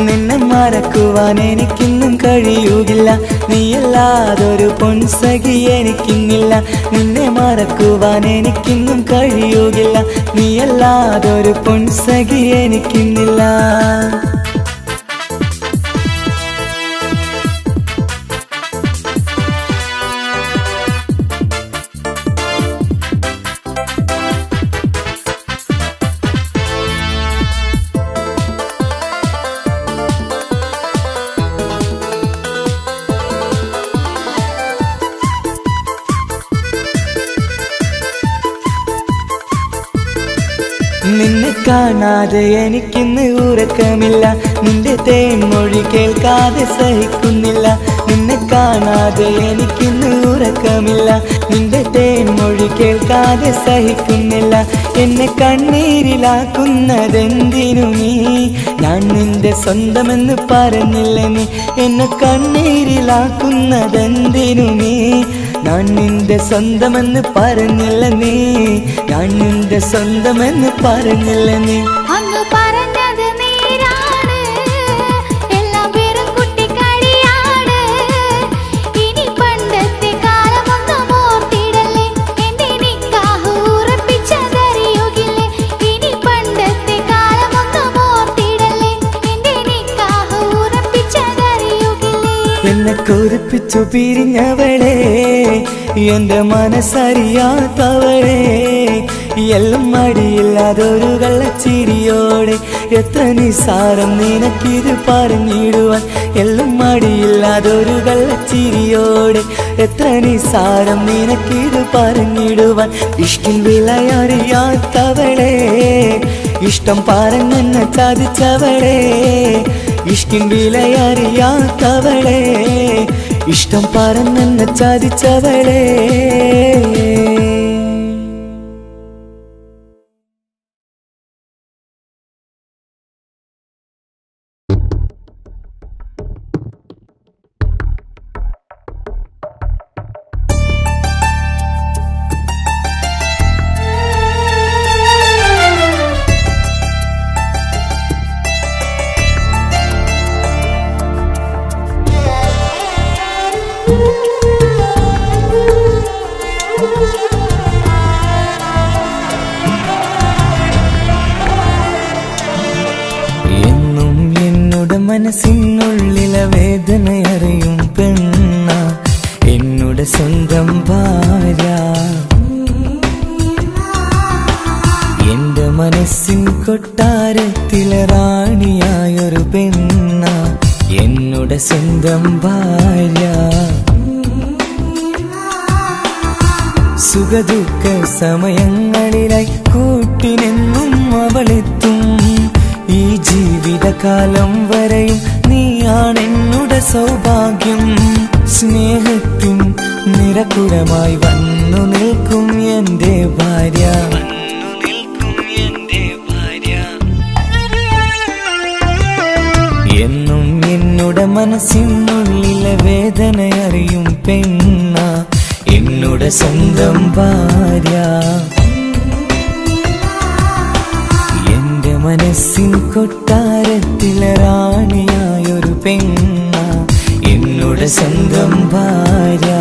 നിന്നെ മറക്കുവാൻ എനിക്കിന്നും കഴിയുകില്ല, നീയല്ലാതൊരു പൊൻസഖി എനിക്കിന്നില്ല. നിന്നെ മറക്കുവാൻ എനിക്കിന്നും കഴിയുകില്ല, നീയല്ലാതൊരു പൊൻസഖി എനിക്കിന്നില്ല. നിന്നെ കാണാതെ എനിക്കിന്ന് ഉറക്കമില്ല, നിന്റെ തേൻമൊഴി കേൾക്കാതെ സഹിക്കുന്നില്ല. നിന്നെ കാണാതെ എനിക്കിന്ന് ഉറക്കമില്ല, നിന്റെ തേൻമൊഴി കേൾക്കാതെ സഹിക്കുന്നില്ല. എന്നെ കണ്ണീരിലാക്കുന്നതെന്തിനു നീ, ഞാൻ നിന്റെ സ്വന്തമെന്ന് പറഞ്ഞില്ല നീ. എന്നെ കണ്ണീരിലാക്കുന്നതെന്തിനു നീ, ഞാൻ നിന്റെ സ്വന്തമെന്ന് പറഞ്ഞില്ല നീ, ഞാൻ നിന്റെ സ്വന്തമെന്ന് പറഞ്ഞില്ല നീ. അങ്ങ് പറഞ്ഞത് നേരാണ്, എല്ലാം വെറും കുട്ടിക്കളിയാണ്. ഇനി പണ്ടത്തെ കാലമൊന്നും ഓർത്തിടല്ലേ, എന്റെ നിക്കാഹ് ഉറപ്പിച്ചതറിയുകില്ലേ. ഇനി പണ്ടത്തെ കാലമൊന്നും ഓർത്തിടല്ലേ, എന്റെ നിക്കാഹ് ഉറപ്പിച്ചതറിയുകില്ലേ. എന്നെ കൊതിപ്പിച്ചു പിരിഞ്ഞവളെ, എന്റെ മനസ്സറിയാത്തവളെ, എല്ലാം മടിയില്ലാതൊരു കള്ളച്ചിരിയോടെ, എത്ര നിസാരം നിനക്കിത് പറഞ്ഞിടുവാൻ. എല്ലാം മടിയില്ലാതൊരു കള്ളച്ചിരിയോടെ, എത്ര നിസാരം നിനക്കിത് പറഞ്ഞിടുവാൻ. ഇഷ്കിൻ വിലയറിയാത്തവളെ, ഇഷ്ടം പറഞ്ഞെന്നെ ചതിച്ചവളെ, ഇഷ്കിൻ വിലയറിയാത്തവളെ, ഇഷ്ടം പറഞ്ഞെന്നെ ചതിച്ചവളെ. മനസ്സിനുള്ളിലെ വേദനയറിയും പെണ്ണ, എന്നുടെ സ്വന്തം ഭാര്യ. എന്റെ മനസ്സിൻ കൊട്ടാരത്തിലെ റാണിയായൊരു പെണ്ണ, എന്നുടെ സ്വന്തം ഭാര്യ. സുഖദുഃഖ സമയങ്ങളിലായി കൂട്ടിനെന്നും അവളെത്തും. ഈ ജീവിതകാലം വരെയും നീയാണെന്നുടെ സൗഭാഗ്യം. സ്നേഹത്തിൻ നിറകുടമായി വന്നു നിൽക്കും എന്റെ ഭാര്യ. എന്നും എന്നുടെ മനസ്സിനുള്ളിലെ വേദനയറിയും പെണ്ണ എന്നുടെ സ്വന്തം ഭാര്യ. എന്റെ മനസ്സിൻ കൊട്ടാരത്തിലെ റാണിയായൊരു പെണ്ണ എന്നുടെ സ്വന്തം ഭാര്യ.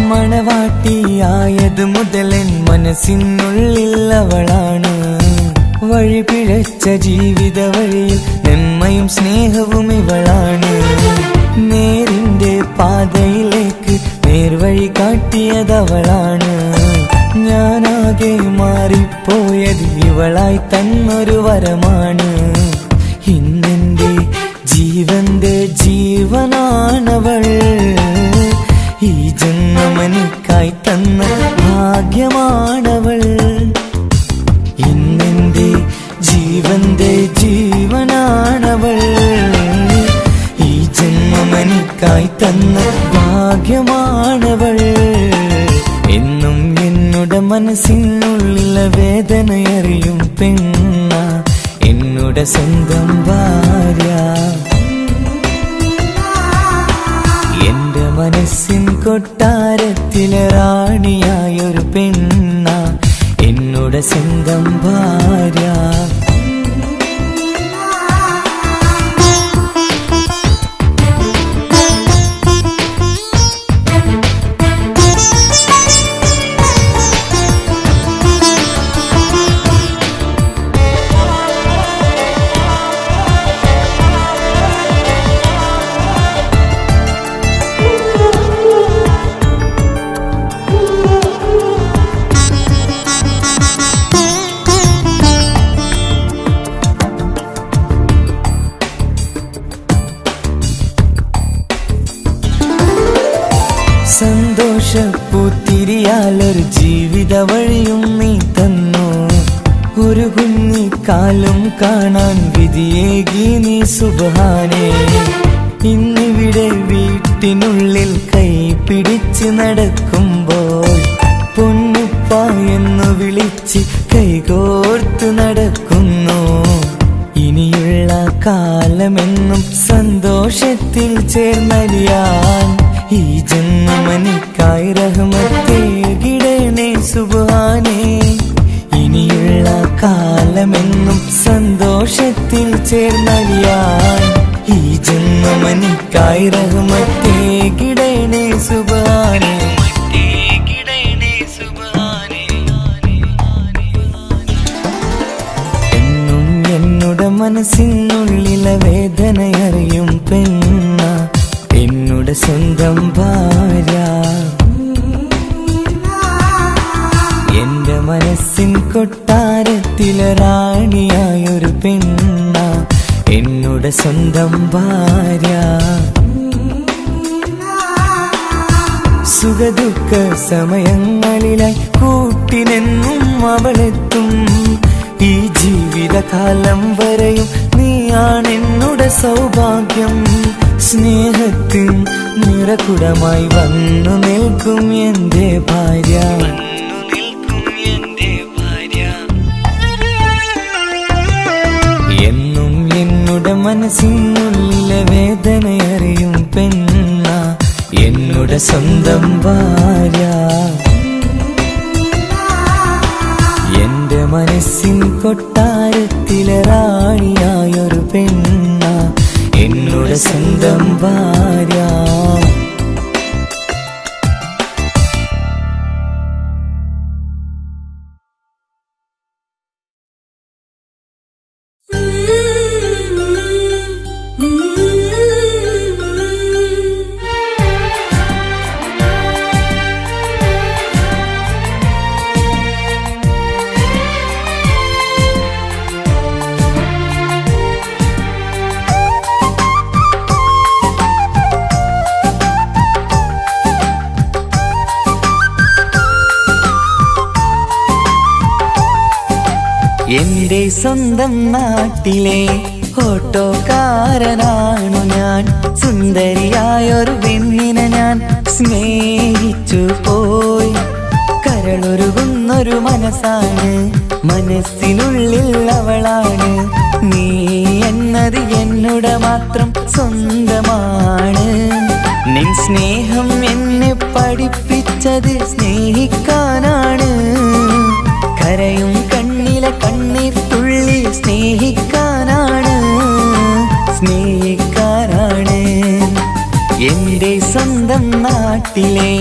മണവാട്ടിയായത് മുതലൻ മനസ്സിനുള്ളിൽ അവളാണ്. വഴി പിഴച്ച ജീവിത വഴിയിൽ നന്മയും സ്നേഹവും ഇവളാണ്. നേരിന്റെ പാതയിലേക്ക് നേർവഴി കാട്ടിയതവളാണ്. ഞാനാകെ മാറിപ്പോയത് ഇവളായി തന്നൊരു വരമാണ്. ഇന്നെന്റെ ജീവന്റെ ജീവനാണവൾ. ഈ ജന്മമെനിക്കായി തന്ന ഭാഗ്യമാണവൾ. ഇന്നെന്റെ ജീവന്റെ ജീവനാണവൾ. ഈ ജന്മമെനിക്കായി തന്ന ഭാഗ്യമാണവൾ. എന്നും എന്നുടെ മനസ്സിനുള്ളിലെ വേദനയറിയും പെണ്ണ എന്നുടെ സ്വന്തം ഭാര്യ. എന്റെ മനസ്സിൻ കൊട്ടാരത്തിലെ റാണിയായൊരു പെണ്ണ എന്നുടെ സ്വന്തം ഭാര്യ. സന്തോഷപ്പൂത്തിരിയാലൊരു ജീവിത വഴിയും നീ തന്നു. ഒരു കുഞ്ഞിക്കാലും കാണാൻ വിധിയേകി നീ സുബ്ഹാനേ. ഇന്നിവിടെ വീട്ടിനുള്ളിൽ കൈ പിടിച്ച് നടക്കുമ്പോൾ പൊന്നുപ്പ എന്നു വിളിച്ച് കൈകോർത്ത് നടക്കുന്നു. ഇനിയുള്ള കാലമെന്നും സന്തോഷത്തിൽ ചേർന്നലിയാൻ ഈ ജന്മമെനിക്കായി റഹ്മത്തേകിടണേ സുബ്ഹാനേ. ഇനിയുള്ള കാലമെന്നും സന്തോഷത്തിൽ ചേർന്നലിയാൻ ഈ ജന്മമെനിക്കായി റഹ്മത്തേകിടണേ സുബ്ഹാനേ. എന്നും എന്നുടെ മനസ്സിനുള്ളിലെ വേദനയറിയും പെണ്ണ എന്നുടെ സ്വന്തം ഭാര്യ. എന്റെ മനസ്സിൻ കൊട്ടാരത്തിലെ റാണിയായൊരു പെണ്ണ എന്നുടെ സ്വന്തം ഭാര്യ. സുഖദുഃഖ സമയങ്ങളിലായി കൂട്ടിനെന്നും അവളെത്തും. ഈ ജീവിതകാലം വരെയും നീയാണെന്നുടെ സൗഭാഗ്യം. സ്നേഹത്തിൻ നിറകുടമായി വന്നു നിൽക്കും എന്റെ ഭാര്യ. എന്നും എന്നുടെ മനസ്സിനുള്ളിലെ വേദനയറിയും പെണ്ണ എന്നുടെ സ്വന്തം ഭാര്യ. എന്റെ മനസ്സിൻ കൊട്ടാരത്തിലെ റാണിയായൊരു പെണ്ണ എന്നുടെ സ്വന്തം ഭാര്യ. എൻ്റെ സ്വന്തം നാട്ടിലെ ഓട്ടോക്കാരനാണു ഞാൻ. സുന്ദരിയായൊരു പെണ്ണിനെ ഞാൻ സ്നേഹിച്ചു പോയി. കരളൊരുകുന്നൊരു മനസ്സാണ്, മനസ്സിനുള്ളിൽ അവളാണ്. നീ എന്നത് എന്നുടെ മാത്രം സ്വന്തമാണ്. നിൻ സ്നേഹം എന്നെ പഠിപ്പിച്ചത് സ്നേഹിക്കാനാണ്. കരയും കണ്ണിലെ കണ്ണീർ തുള്ളി സ്നേഹിക്കാനാണ്, സ്നേഹിക്കാനാണ്. എൻ്റെ സ്വന്തം നാട്ടിലെ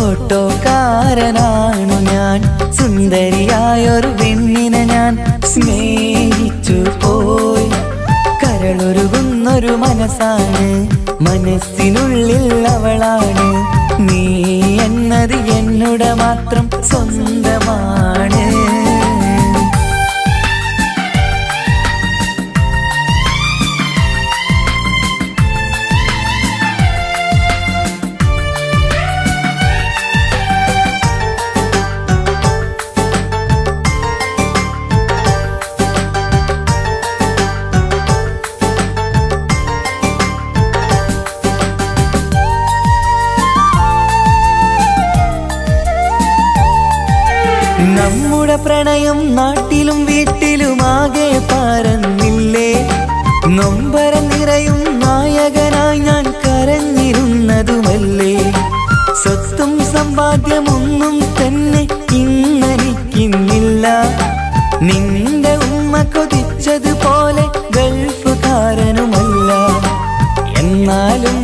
ഓട്ടോക്കാരനാണു ഞാൻ. സുന്ദരിയായൊരു പെണ്ണിനെ ഞാൻ സ്നേഹിച്ചു പോയി. കരളൊരുകുന്നൊരു മനസ്സാണ്, മനസ്സിനുള്ളിൽ അവളാണ്. നീ എന്നത് എന്നുടെ മാത്രം സ്വന്തമാണ്. നമ്മുടെ പ്രണയം നാട്ടിലും വീട്ടിലുമാകെ പരന്നില്ലേ. നൊമ്പര നിറയും നായകനായി ഞാൻ കരഞ്ഞിരുന്നതുമല്ലേ. സ്വത്തും സമ്പാദ്യമൊന്നും തന്നെ ഇന്നെനിക്കിന്നില്ല. നിന്റെ ഉമ്മ കൊതിച്ചതുപോലെ ഗൾഫുകാരനുമല്ല. എന്നാലും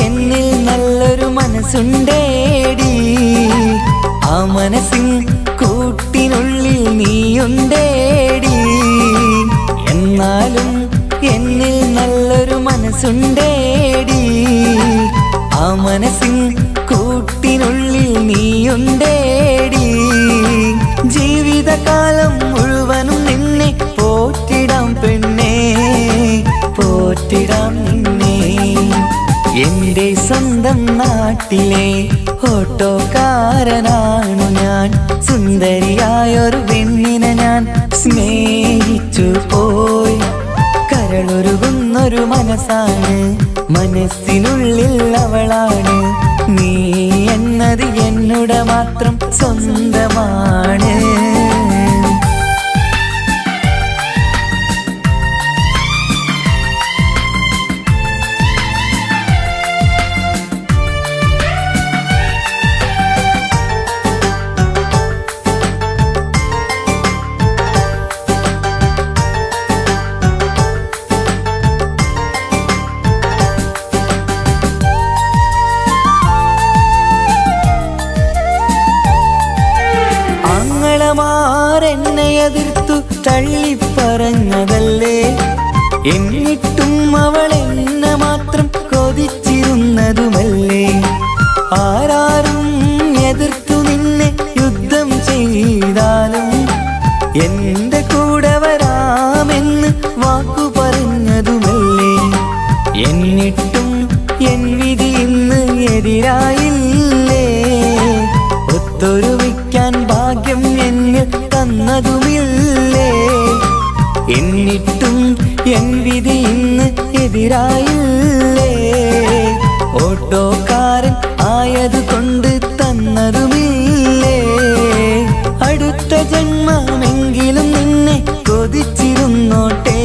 എന്നിൽ നല്ലൊരു മനസ്സുണ്ടേടി. ആ മനസ്സിൻ കൂട്ടിനുള്ളിൽ നീയുണ്ടേടി. എന്നാലും എന്നിൽ നല്ലൊരു മനസ്സുണ്ടേടി. ആ മനസ്സിൻ കൂട്ടിനുള്ളിൽ നീയുണ്ടേടി. ജീവിതകാലം മുഴുവനും നിന്നെ പോറ്റിടാം പെണ്ണേ, പോറ്റിടാം നിന്നെ. എൻ്റെ സ്വന്തം നാട്ടിലെ ഓട്ടോക്കാരനാണു ഞാൻ. സുന്ദരിയായൊരു പെണ്ണിനെ ഞാൻ സ്നേഹിച്ചു പോയി. കരളൊരുകുന്നൊരു മനസ്സാണ്, മനസ്സിനുള്ളിൽ അവളാണ്. നീ എന്നത് എന്നുടെ മാത്രം സ്വന്തമാണ്. എന്നെ എതിർത്തു തള്ളിപ്പറഞ്ഞതല്ലേ. എന്നിട്ടും അവൾ എന്നെ മാത്രം കൊതിച്ചിരുന്നതുമല്ലേ. ആരാരും എതിർത്തു നിന്നെ യുദ്ധം ചെയ്താലും എൻ്റെ കൂടെ വരാമെന്ന് വാക്കു പറഞ്ഞതുമല്ലേ. എന്നിട്ടും എൻ വിധി ഇന്ന് എതിരായില്ലേ. ഒത്തൊരുമിക്കാൻ ഭാഗ്യം എന്നിൽ തന്നതുമില്ലേ. എന്നിട്ടും എൻ വിധി ഇന്ന് എതിരായില്ലേ. ഓട്ടോക്കാരൻ ആയതുകൊണ്ട് തന്നതുമില്ലേ. അടുത്ത ജന്മമെങ്കിലും നിന്നെ കൊതിച്ചിരുന്നോട്ടെ,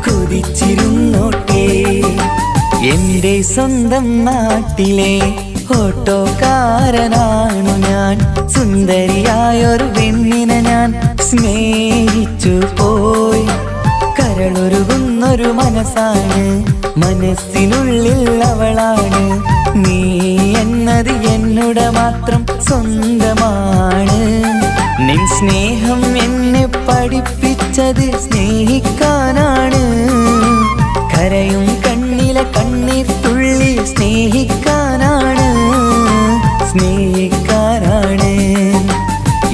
കൊതിച്ചിരുന്നോട്ടെ. എൻ്റെ സ്വന്തം നാട്ടിലെ ഓട്ടോക്കാരനാണു ഞാൻ. സുന്ദരിയായൊരു പെണ്ണിനെ ഞാൻ സ്നേഹിച്ചു പോയി. കരളൊരുകുന്നൊരു മനസ്സാണ്, മനസ്സിനുള്ളിൽ അവളാണ്. നീ എന്നത് എന്നുടെ മാത്രം സ്വന്തമാണ്. നിൻ സ്നേഹം എന്നെ പഠിപ്പിച്ചത് സ്നേഹിക്കാനാണ്. കരയും കണ്ണിലെ കണ്ണീർ തുള്ളി സ്നേഹിക്കാനാണ്, സ്നേഹിക്കാനാണ്.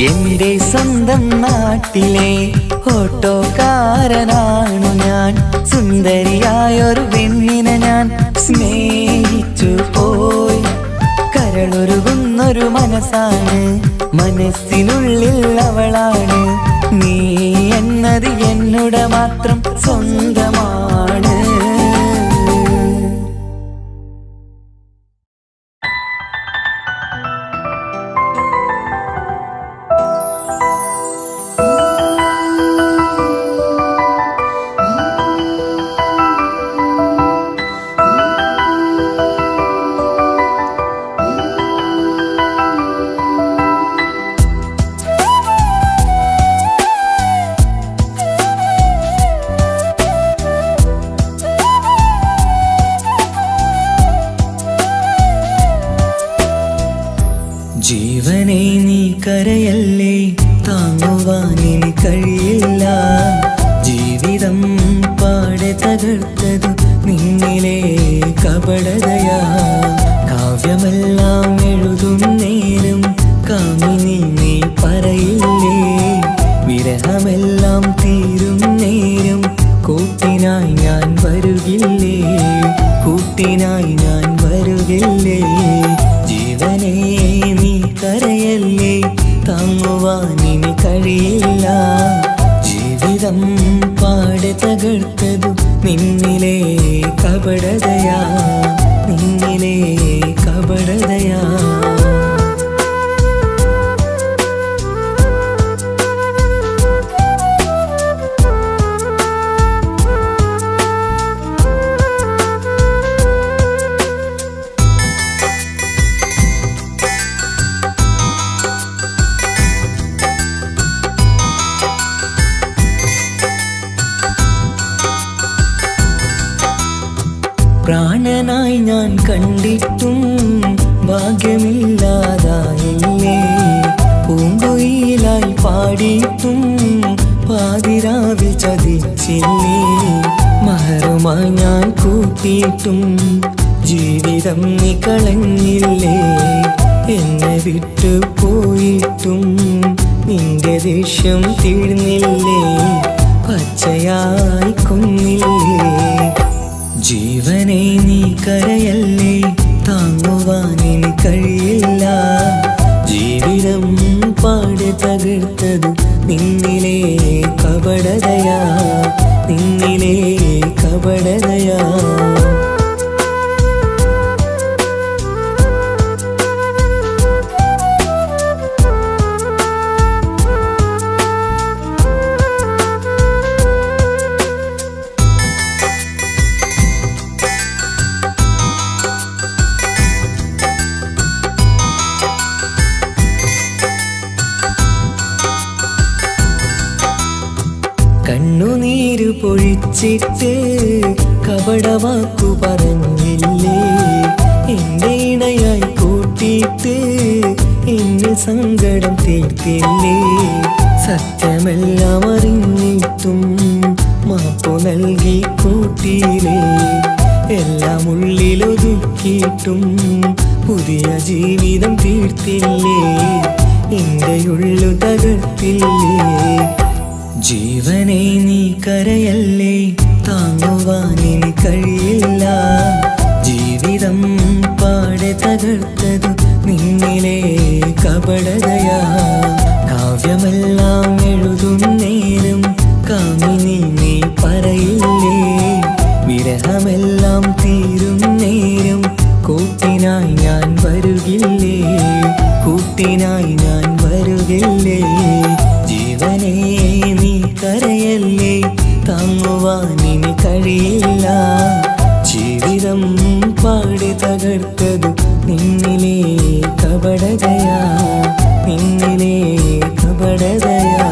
എൻ്റെ സ്വന്തം നാട്ടിലെ ഓട്ടോക്കാരനാണു ഞാൻ. സുന്ദരിയായൊരു പെണ്ണിനെ ഞാൻ സ്നേഹിച്ചു പോയി. കരളൊരുകുന്നൊരു മനസ്സാണ്, മനസ്സിനുള്ളിൽ അവളാണ്. നീ എന്നെ നിന്നുടെ മാത്രം സ്വന്തമാണ്. ജീവനെ നീ കരയല്ലേ, താങ്ങുവാനിനി കഴിയില്ല. ജീവിതം പാടെ തകർത്തതു നിന്നിലെ കപടതയാ. കാവ്യമെല്ലാം എഴുതും നേരം കാമിനി നീ പറയില്ലേ. വിരഹമെല്ലാം തീരും നേരം കൂട്ടിനായി ഞാൻ വരുകില്ലേ, കൂട്ടിനായി ഞാൻ വരുകില്ലേ. ജീവനേ നീ കരയല്ലേ, താങ്ങുവാനിനി കഴിയില്ല. ജീവിതം പാടെ തകർത്തതു നിന്നിലെ കപടതയാ, നിന്നിലെ കപടതയാ. പ്രാണനായി ഞാൻ കണ്ടിട്ടും ഭാഗ്യമില്ലാതായില്ലേ. പൂങ്കുയിലായി പാടിയിട്ടും പാതിരാവിൽ ചതിച്ചില്ലേ. മഹറുമായി ഞാൻ കൂട്ടിയിട്ടും ജീവിതം നീ കളഞ്ഞില്ലേ. എന്നെ വിട്ടു പോയിട്ടും നിന്റെ ദേഷ്യം തീർന്നില്ലേ, പച്ചയായി കൊന്നില്ലേ. ജീവനെ നീ കരയല്ലേ, താങ്ങുവാനിനി കഴിയില്ല. ജീവിതം പാടെ തകർത്തതു നിന്നിലെ കപടതയാ, നിന്നിലെ കപടതയാ. കണ്ണുനീര് പൊഴിച്ചിട്ട് കപടവാക്കു പറഞ്ഞില്ലേ. എന്റെ ഇണയായി കൂട്ടിയിട്ട് എന്നിൽ സങ്കടം തീർത്തില്ലേ. സത്യമെല്ലാം അറിഞ്ഞിട്ടും മാപ്പു നൽകി കൂട്ടിയില്ലേ. എല്ലാം ഉള്ളിലൊതുക്കിയിട്ടും പുതിയ ജീവിതം തീർത്തില്ലേ. എന്റെ ഉള്ളു തകർത്തില്ലേ. ജീവനെ നീ കരയല്ലേ, താങ്ങുവാനിനി കഴിയില്ല. ജീവിതം പാടെ തകർത്തതു നിന്നിലെ കപടതയാ. കാവ്യമെല്ലാം എഴുതും നേരം കാമിനി നീ പറയില്ലേ. വിരഹമെല്ലാം തീരും നേരം കൂട്ടിനായി ഞാൻ വരുകില്ലേ, കൂട്ടിനായി ഞാൻ വരുകില്ലേ. ജീവനേ നീ കരയല്ലേ, താങ്ങുവാനിനി കഴിയില്ല. ജീവിതം പാടെ തകർത്തതു നിന്നിലെ കപടതയാ, നിന്നിലെ കപടതയാ.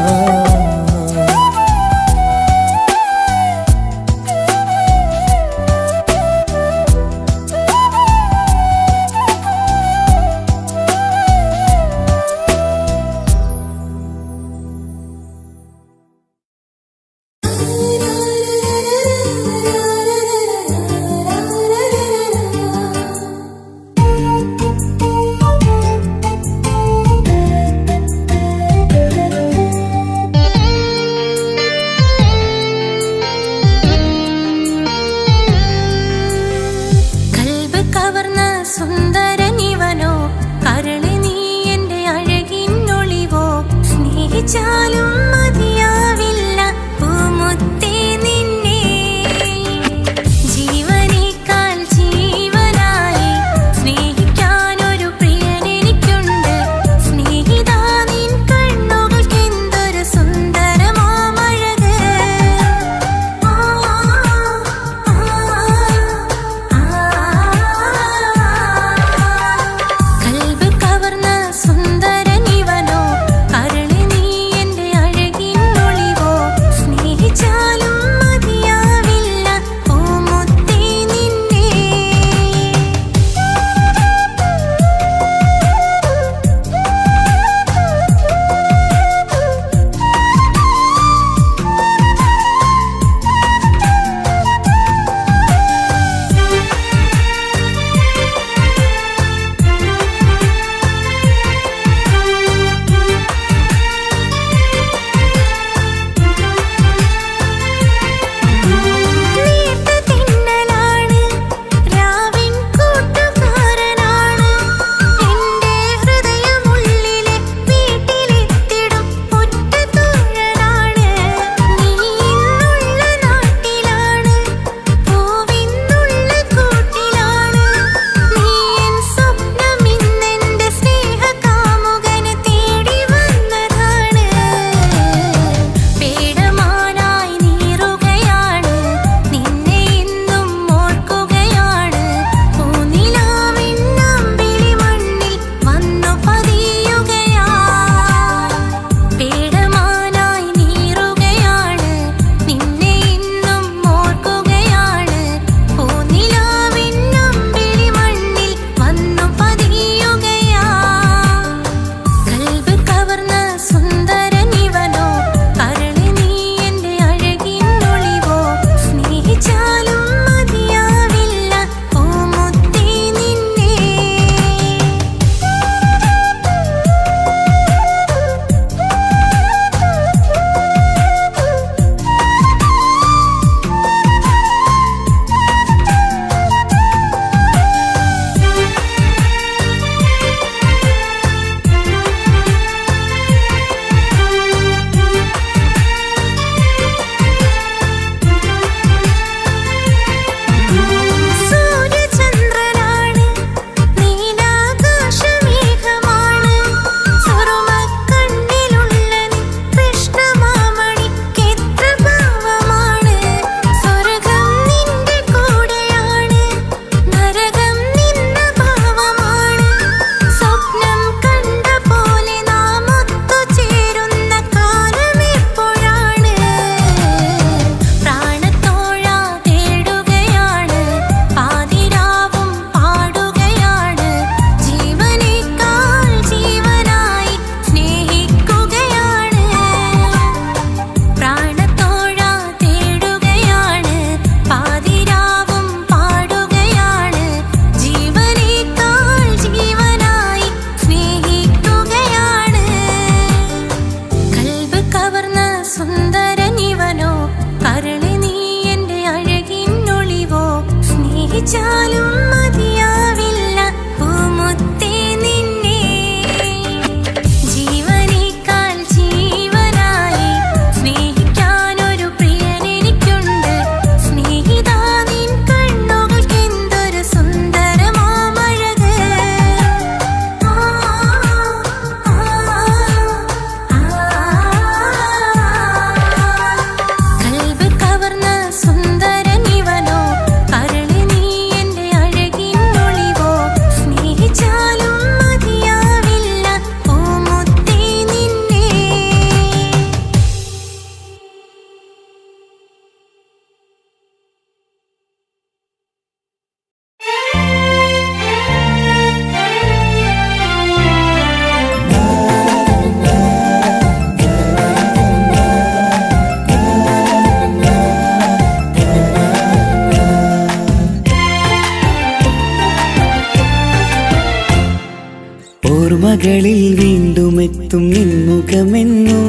ഓർമ്മകളിൽ വീണ്ടും എത്തും നിൻമുഖമെന്നും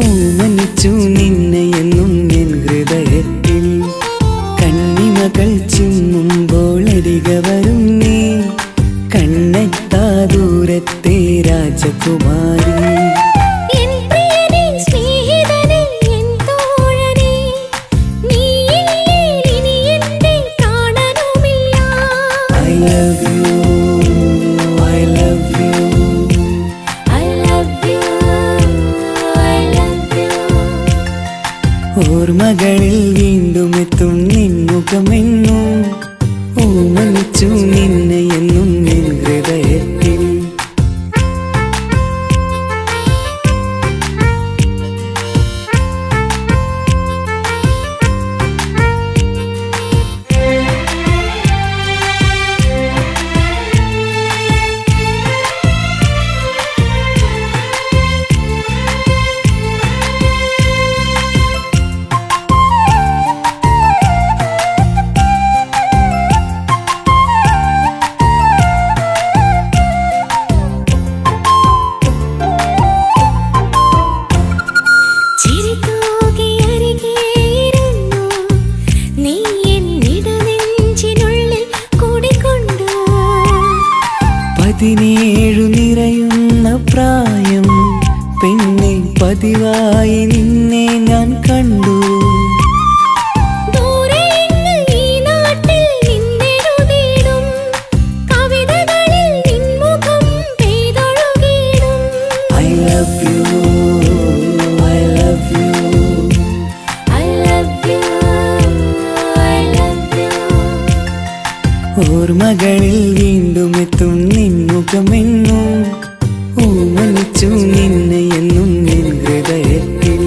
ഓമനിച്ചു നിന്നെ എന്നും എൻ ഹൃദയത്തിൽ കണ്ണിമകൾ ചിമ്മുമ്പോൾ അരികെ വരും നീ കണ്ണെത്താ ദൂരത്തെ രാജകുമാരി എൻ പ്രിയനേ സ്നേഹിതനേ എൻ തോഴനേ നീയില്ലേ ഇനി എന്റെ പ്രാണനുമില്ല I love you, I love you. I love you, I love you. ഓർമ്മകളിൽ വീണ്ടും എത്തും നിൻമുഖമെന്നും ഓമനിച്ചു നിന്നെ എന്നും എൻ ഹൃദയത്തിൽ ചിരിതൂകി അരികെയിരുന്നു നീ എന്നിടനെഞ്ചിനുള്ളിൽ കൂടിക്കൊണ്ടു 17 നിറയുന്ന പ്രായം പെണ്ണെ പതിവായി നിന്നെ ഞാൻ കണ്ടു ദൂരെയെങ്ങ് ഈ നാട്ടിൽ നിന്നെഴുതിയിടും കവിതകളിൽ നിൻമുഖം പെയ്തൊഴുകിയിടും I love you, I love you. I love you, I love you. ഓർമ്മകളിൽ വീണ്ടും എത്തും നിൻമുഖമെന്നും ഓമനിച്ചു നിന്നെ എന്നും എൻ ഹൃദയത്തിൽ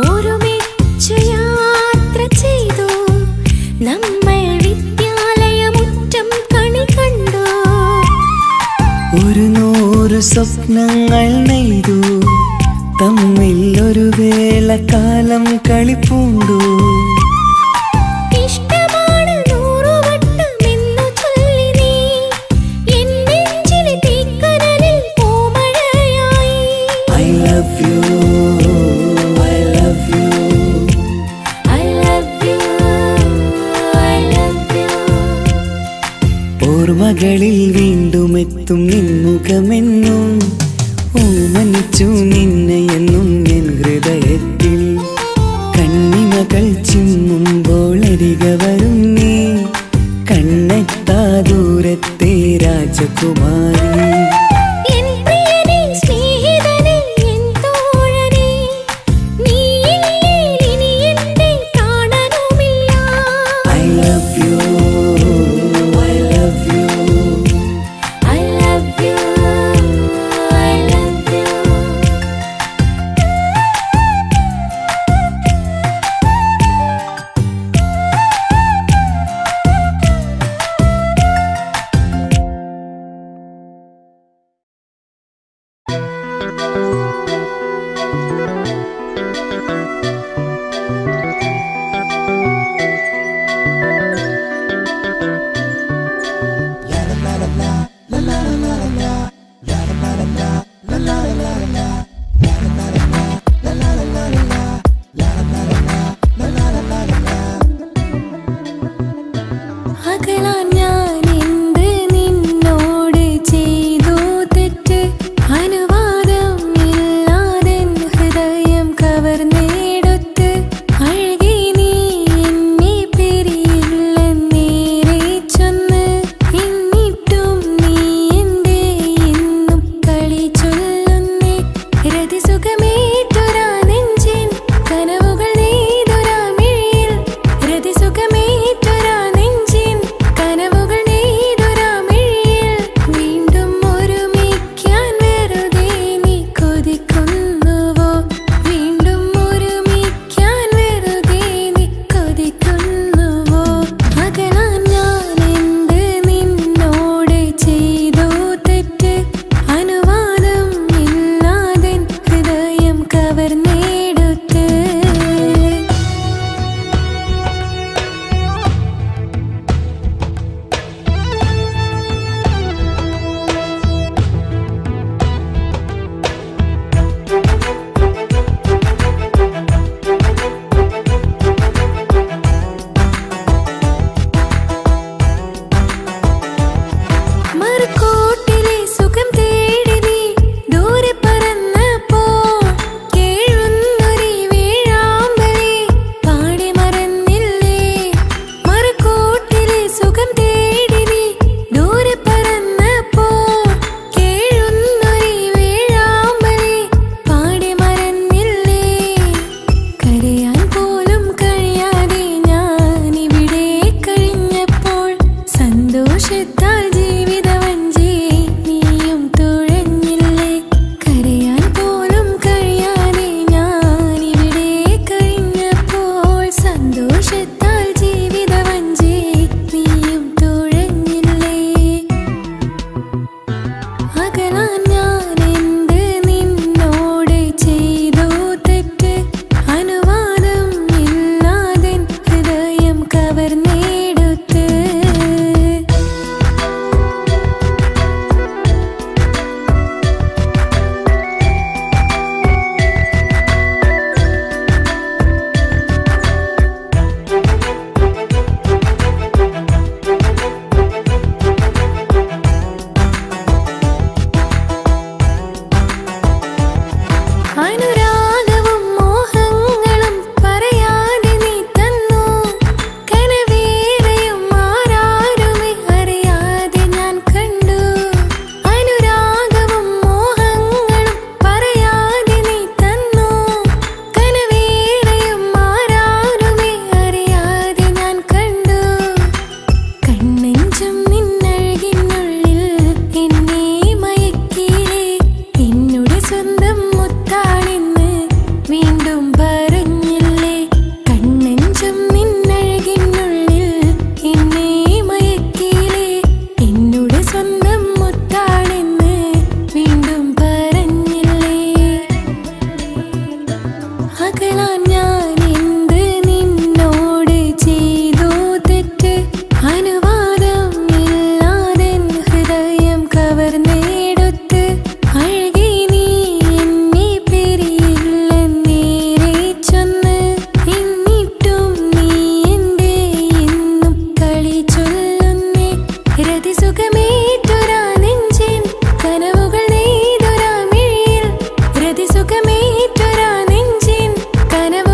ഒരുമിച്ചു യാത്ര ചെയ്തു നമ്മൾ വിദ്യാലയമുറ്റം കണി കണ്ടു 100 സ്വപ്നങ്ങൾ നെയ്തു തമ്മിൽ ഒരു വേളക്കാലം കളിപ്പൂണ്ടു ഇഷ്ടമാണ് 100 വട്ടമെന്നു ചൊല്ലി നീ എൻ നെഞ്ചിലെ തീക്കനലിൽ പൂമഴയായി I love you, I love you. I love you, I love you. ഓർമ്മകളിൽ വീണ്ടും എത്തും നിൻമുഖമെന്നും ഓമനിച്ചു നിന്നെ എന്നും എൻ ഹൃദയത്തിൽ കണ്ണിമകൾ ചിമ്മുമ്പോൾ അരികെ വരും നീ കണ്ണെത്താ ദൂരത്തെ രാജകുമാരി എൻ പ്രിയനേ സ്നേഹിതനേ എൻ തോഴനേ നീയില്ലേ ഇനി എന്റെ പ്രാണനുമില്ല I love you, I love you. I love you, I love you. അകലാൻ ഞാൻ എന്ത് നിന്നോട് ചെയ്തു തെറ്റ് അനുവാദം ഇല്ലാതെ ഹൃദയം കവർന്നെടുത്ത് അഴകി നീ എന്നെ പിരിയില്ലെന്നേറെ ചൊന്ന് എന്നിട്ടും നീ എന്റെ എന്നും കളി ചൊല്ലുന്നേ രതിസുഖമേറ്റൊരാ നെഞ്ചിൻ കനവുകൾ നെയ്തൊരാ മിഴിയിൽ രതിസുഖമേറ്റൊരാ നെഞ്ചിൻ കനവുകൾ മകളാൻ ഞാൻ എന്ത് നിന്നോട് ചെയ്തു തെറ്റ് അനുവാദം ഇല്ലാതെ ഹൃദയം കവർന്നെടുത്ത് അഴകി നീ എന്നെ പെരിയില്ലെന്നേറെ ചൊന്ന് എന്നിട്ടും നീ എന്റെ എന്നും കളി ചൊല്ലുന്നേ രതിസുഖമേറ്റൊരാ നെഞ്ചിൻ കനവുകൾ നെയ്തൊരാ മിഴിയിൽ രതിസുഖമേറ്റൊരാ നെഞ്ചിൻ കനവ്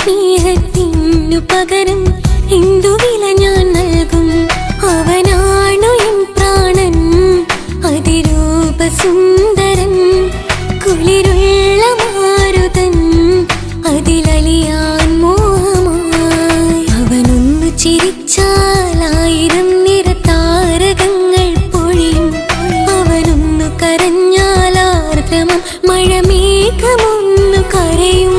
സ്നേഹത്തിനു പകരം എന്തു വില ഞാൻ നൽകും? അവനാണു എൻ പ്രാണൻ, അതിരൂപസുന്ദരൻ, കുളിരുള്ള മാരുതൻ, അതിലലിയാൻ മോഹമായി. അവനൊന്നു ചിരിച്ചാൽ 1000 നിറതാരകങ്ങൾ പൊഴിയും. അവനൊന്നു കരഞ്ഞാൽ ആർദ്രമം മഴമേഘമൊന്നു കരയും.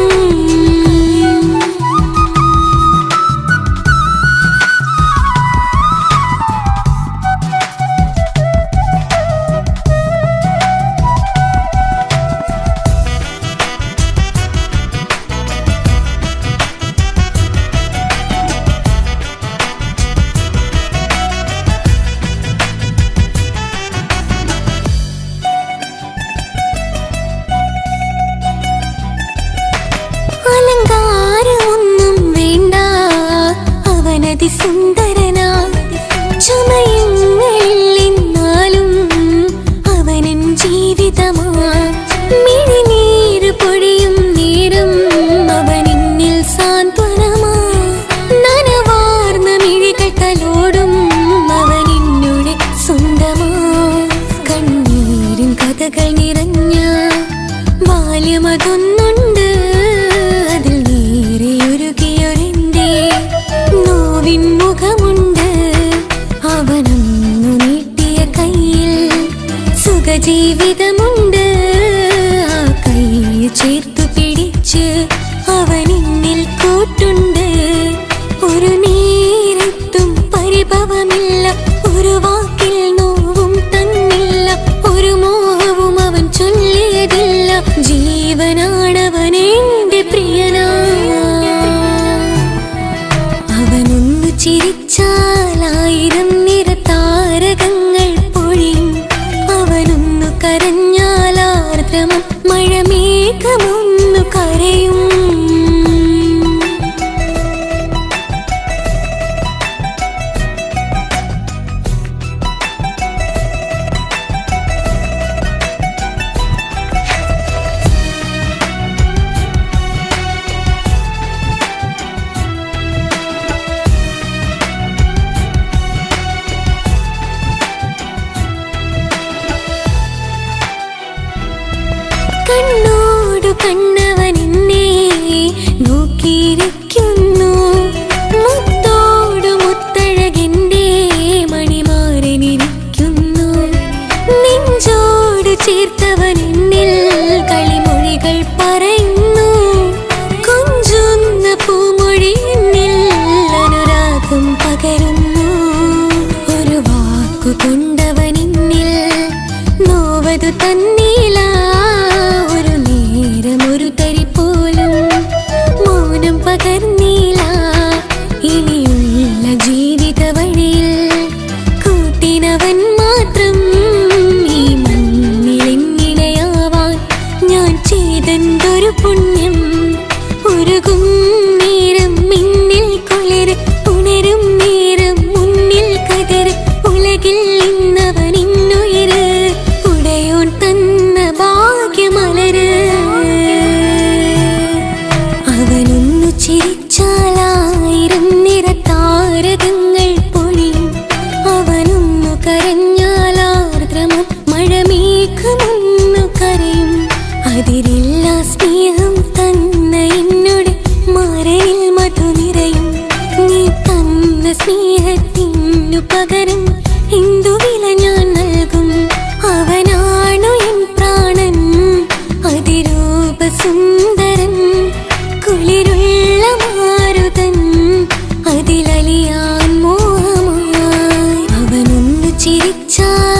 അലങ്കാരമൊന്നും വേണ്ട, അവനതിസുന്ദരനാ. ചമയങ്ങളിൽ എന്നാലും അവനൻ ജീവിതമാ. മിഴിനീര് പൊഴിയും നേരം അവനിന്നിൽ സാന്ത്വനമാ. നനവാർന്ന മിഴികൾ തലോടും അവനിന്നുടെ സ്വന്തമാ. കണ്ണീരിൻ കഥകൾ നിറഞ്ഞ ബാല്യമതൊന്നുണ്ട്, അതിൽ നീരെയൊരുകിയൊരെന്റെ നോവിൻ മുഖമുണ്ട്. അവനൊന്നു നീട്ടിയ കയ്യിൽ സുഖജീവിതമുണ്ട്. ആ കൈ ചേർത്തു പിടിച്ച് അവനിന്നിൽ കൂട്ടുണ്ട്. ഒരു നേരത്തും പരിഭവമില്ല, ഒരു വാക്കിൽ നോവും തന്നില്ല, ഒരു മോഹവും അവൻ ചൊല്ലിയതില്ല. ജീവനാണവനെന്റെ പ്രിയനാ. അവനൊന്നു ചിരിച്ചാൽ 1000 നിറതാരകങ്ങൾ പൊഴിയും. അവനൊന്നു കരഞ്ഞാൽ ആർദ്രമം മഴമേഘമൊന്നു കരയും. കണ്ണോടു കണ്ണവനെന്നെ നോക്കിയിരിക്കുന്നു. മുത്തോടു മുത്തഴകെന്റെ മണിമാരനിരിക്കുന്നു. നെഞ്ചോട് ചേർത്തവനെന്നിൽ കളിമൊഴികൾ പറയുന്നു. കൊഞ്ചുന്ന പൂമൊഴി എന്നിൽ അനുരാഗം പകരുന്നു. ഒരു വാക്കു കൊണ്ടവനെന്നിൽ നോവതു തന്നില്ല. ഒരു നേരമൊരു തരി പോലും മൗനം പകർന്നില്ല. ഇനിയുള്ള ജീവിത വഴിയിൽ കൂട്ടിനവൻ മാത്രം. ഈ മണ്ണിലെങ്ങിണയാവാൻ ഞാൻ ചെയ്തെന്തൊരു പുണ്യം. ഉരുകും നേരം മിന്നിൽ കുളിര്, ഉണരും നേരം മുന്നിൽ കതിര്. ഉലകിൽ ഇന്നവൻ ഇന്നുയിര്, ഉടയോൻ തന്ന ഭാഗ്യമലര്. അവനൊന്നു ചിരിച്ചാൽ 1000 നിറതാരകങ്ങൾ പൊഴിയും. അവനൊന്നു കരഞ്ഞാൽ ആർദ്രമം മഴമേഘമൊന്നു കരയും. അതിരില്ല സ്നേഹം തന്ന എന്നോട് മാരനിൽ മധു നിറയും. നീ തന്ന സ്നേഹത്തിനു പകരം എന്തു വില ഞാൻ നൽകും? അവനാണു എൻ പ്രാണൻ, അതിരൂപസുന്ദരൻ, കുളിരുള്ള മാരുതൻ, അതിലലിയാൻ മോഹമായി. അവനൊന്നു ചിരിച്ചാൽ